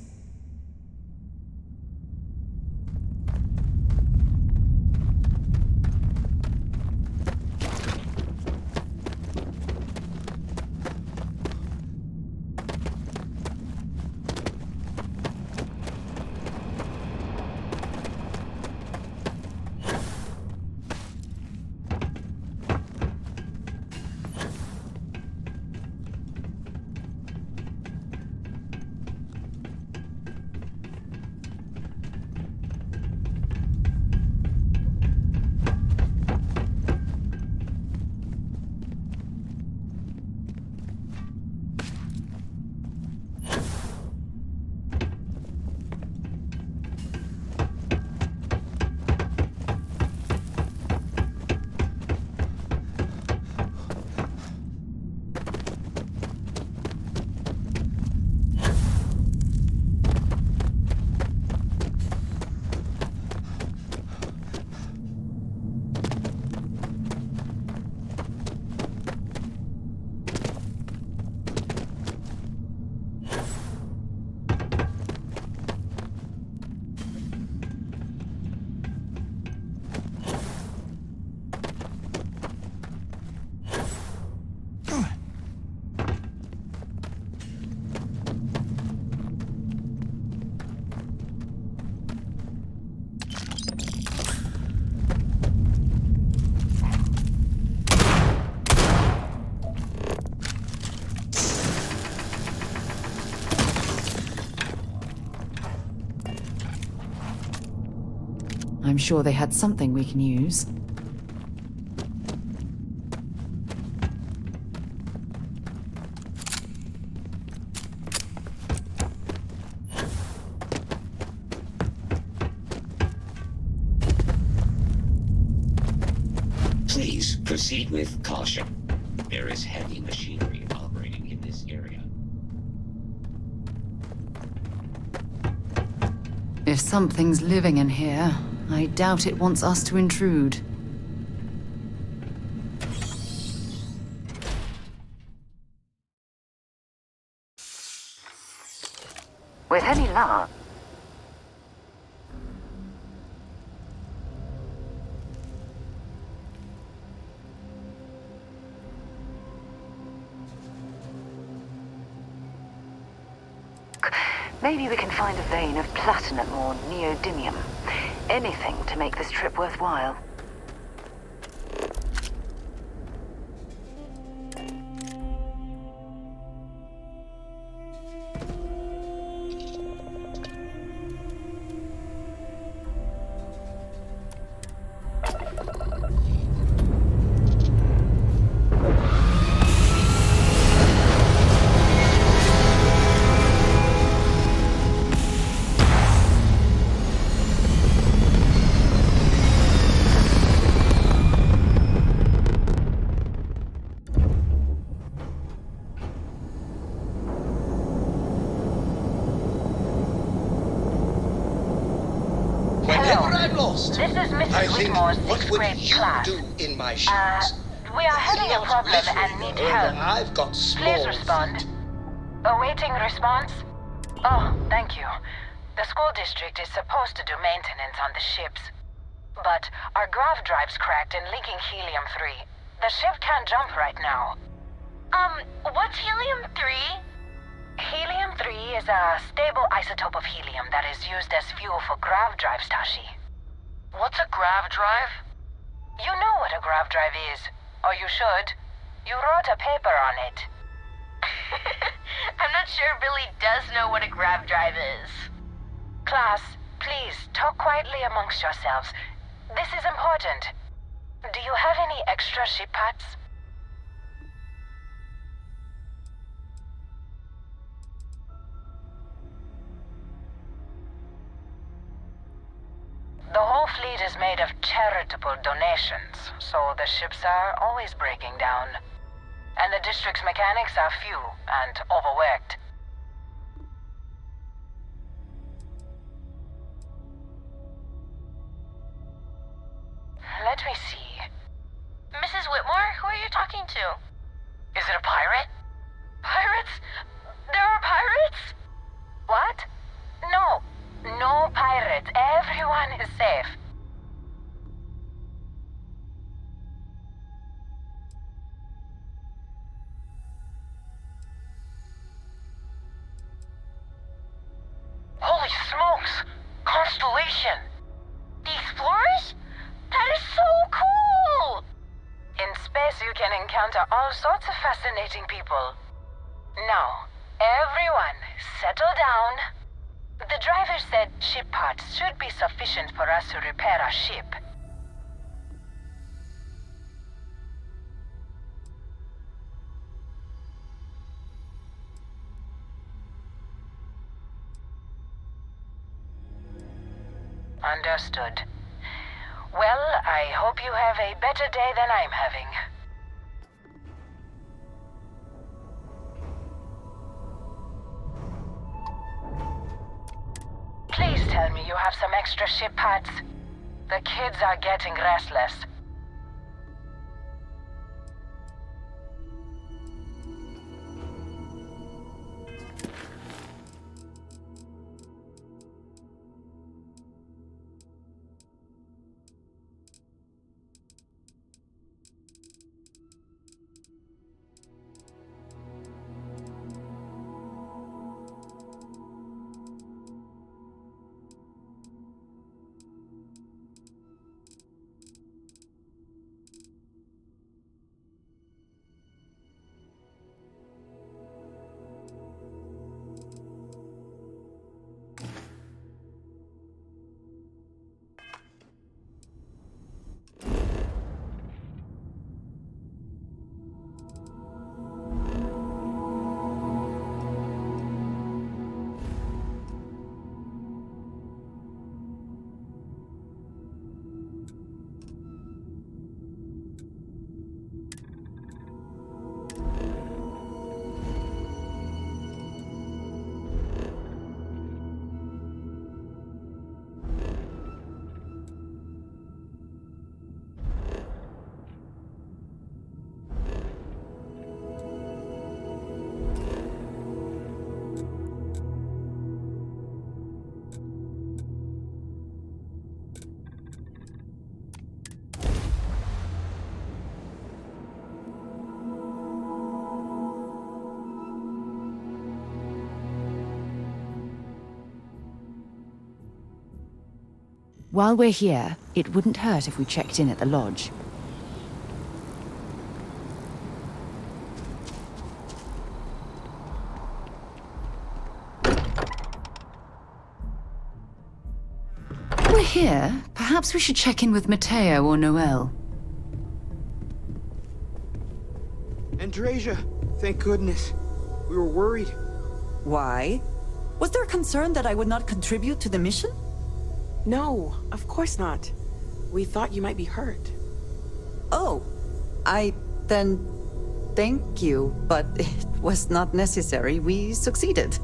I'm sure they had something we can use. Proceed with caution. There is heavy machinery operating in this area. If something's living in here, I doubt it wants us to intrude. With any luck. Maybe we can find a vein of platinum or neodymium. Anything to make this trip worthwhile. This is Mrs. Whitmore's sixth-grade class. In my shoes? We are having a problem and need help. I've got Please respond. Awaiting response? Oh, thank you. The school district is supposed to do maintenance on the ships. But our grav drive's cracked and leaking helium-3. The ship can't jump right now. What's helium-3? Helium-3 is a stable isotope of helium that is used as fuel for grav drives, Tashi. What's a grav drive? You know what a grav drive is. Or you should. You wrote a paper on it. I'm not sure Billy does know what a grav drive is. Class, please, talk quietly amongst yourselves. This is important. Do you have any extra ship parts? The whole fleet is made of charitable donations, so the ships are always breaking down. And the district's mechanics are few and overworked. Let me see. Mrs. Whitmore, who are you talking to? Is it a pirate? Pirates? There are pirates? What? No. No pirates. Everyone is safe. Holy smokes! Constellation! The Explorers? That is so cool! In space you can encounter all sorts of fascinating people. Now, everyone, settle down. The driver said ship parts should be sufficient for us to repair our ship. Understood. Well, I hope you have a better day than I'm having. Please tell me you have some extra ship parts. The kids are getting restless. While we're here, it wouldn't hurt if we checked in at the lodge. We're here. Perhaps we should check in with Mateo or Noel. Andreja, thank goodness. We were worried. Why? Was there a concern that I would not contribute to the mission? No, of course not. We thought you might be hurt. Oh, then thank you, but it was not necessary. We succeeded.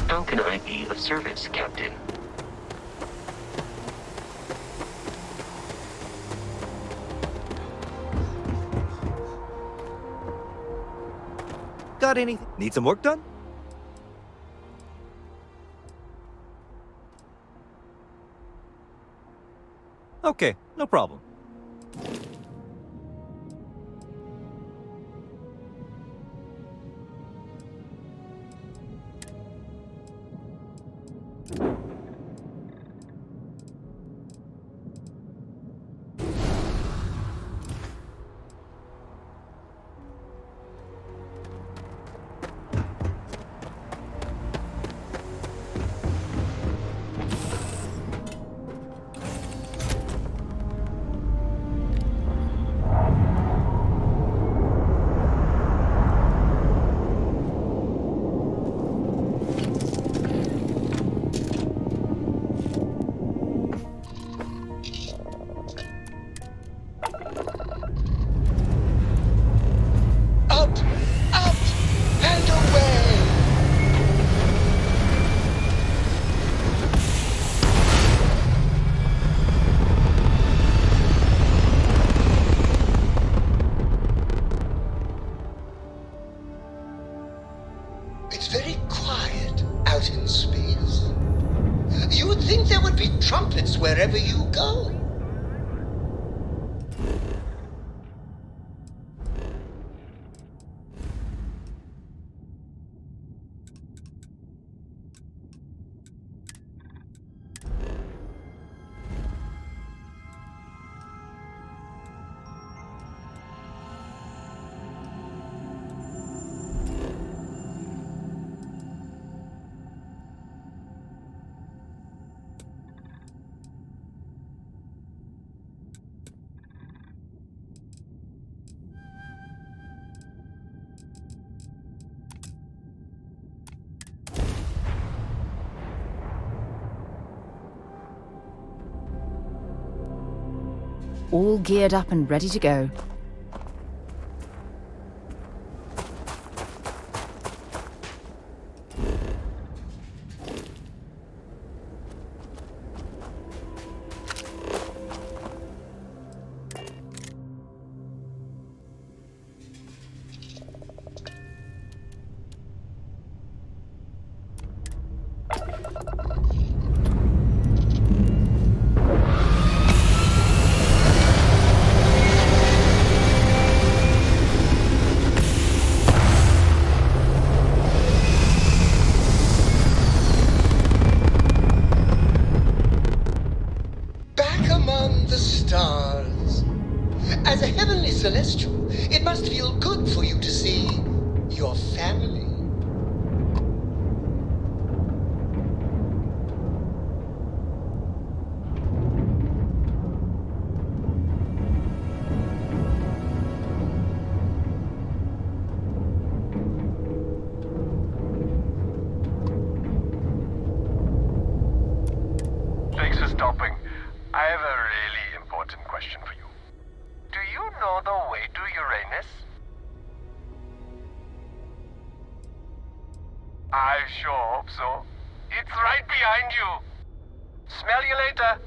How can I be of service, Captain? Got anything? Need some work done? Okay, no problem. It's very quiet out in space. You would think there would be trumpets wherever you go. All geared up and ready to go. As a heavenly celestial, it must feel good for you to see your family. Thanks for stopping. I have a really important question for you. I sure hope so. It's right behind you. Smell you later.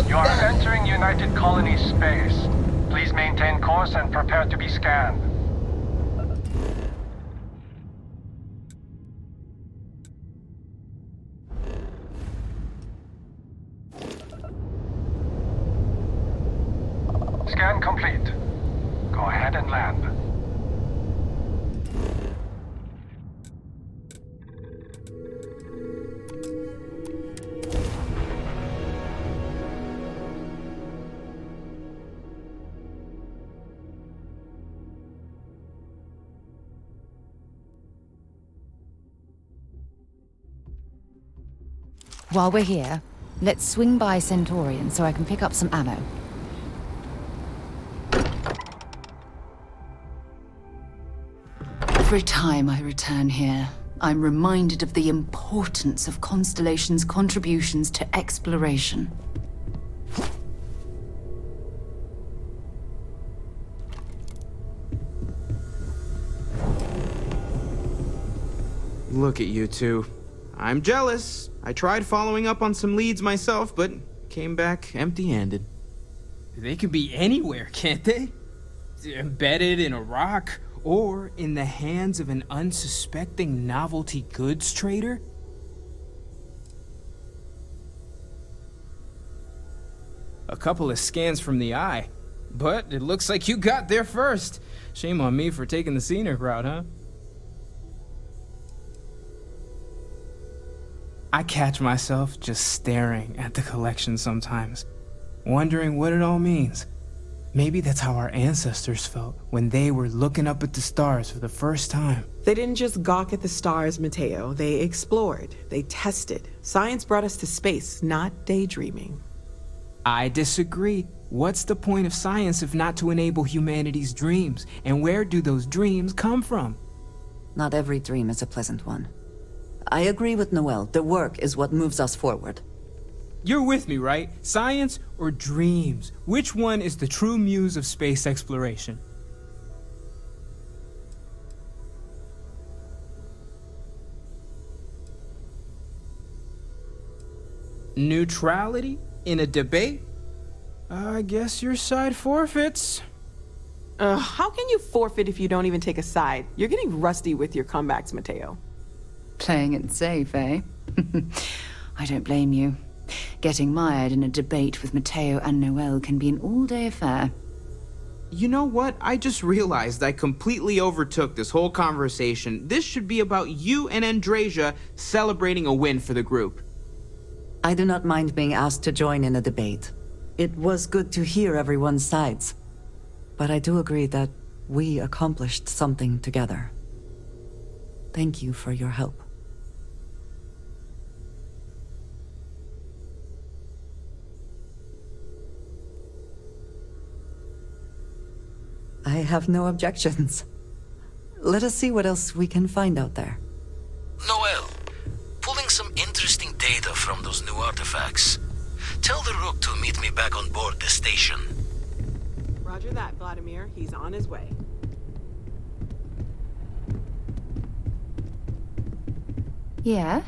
You are entering United Colony space. Please maintain course and prepare to be scanned. Scan complete. Go ahead and land. While we're here, let's swing by Centaurian so I can pick up some ammo. Every time I return here, I'm reminded of the importance of Constellation's contributions to exploration. Look at you two. I'm jealous. I tried following up on some leads myself, but came back empty-handed. They can be anywhere, can't they? Embedded in a rock, or in the hands of an unsuspecting novelty goods trader? A couple of scans from the eye, but it looks like you got there first. Shame on me for taking the scenic route, huh? I catch myself just staring at the collection sometimes, wondering what it all means. Maybe that's how our ancestors felt when they were looking up at the stars for the first time. They didn't just gawk at the stars, Mateo. They explored. They tested. Science brought us to space, not daydreaming. I disagree. What's the point of science if not to enable humanity's dreams? And where do those dreams come from? Not every dream is a pleasant one. I agree with Noel. The work is what moves us forward. You're with me, right? Science or dreams? Which one is the true muse of space exploration? Neutrality in a debate? I guess your side forfeits. How can you forfeit if you don't even take a side? You're getting rusty with your comebacks, Mateo. Playing it safe, eh? I don't blame you. Getting mired in a debate with Mateo and Noel can be an all-day affair. You know what? I just realized I completely overtook this whole conversation. This should be about you and Andrasia celebrating a win for the group. I do not mind being asked to join in a debate. It was good to hear everyone's sides. But I do agree that we accomplished something together. Thank you for your help. I have no objections. Let us see what else we can find out there. Noel, pulling some interesting data from those new artifacts. Tell the Rook to meet me back on board the station. Roger that, Vladimir. He's on his way. Yeah?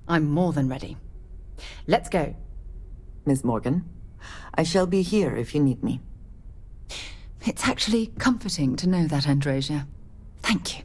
I'm more than ready. Let's go. Ms. Morgan, I shall be here if you need me. It's actually comforting to know that, Andrasia. Thank you.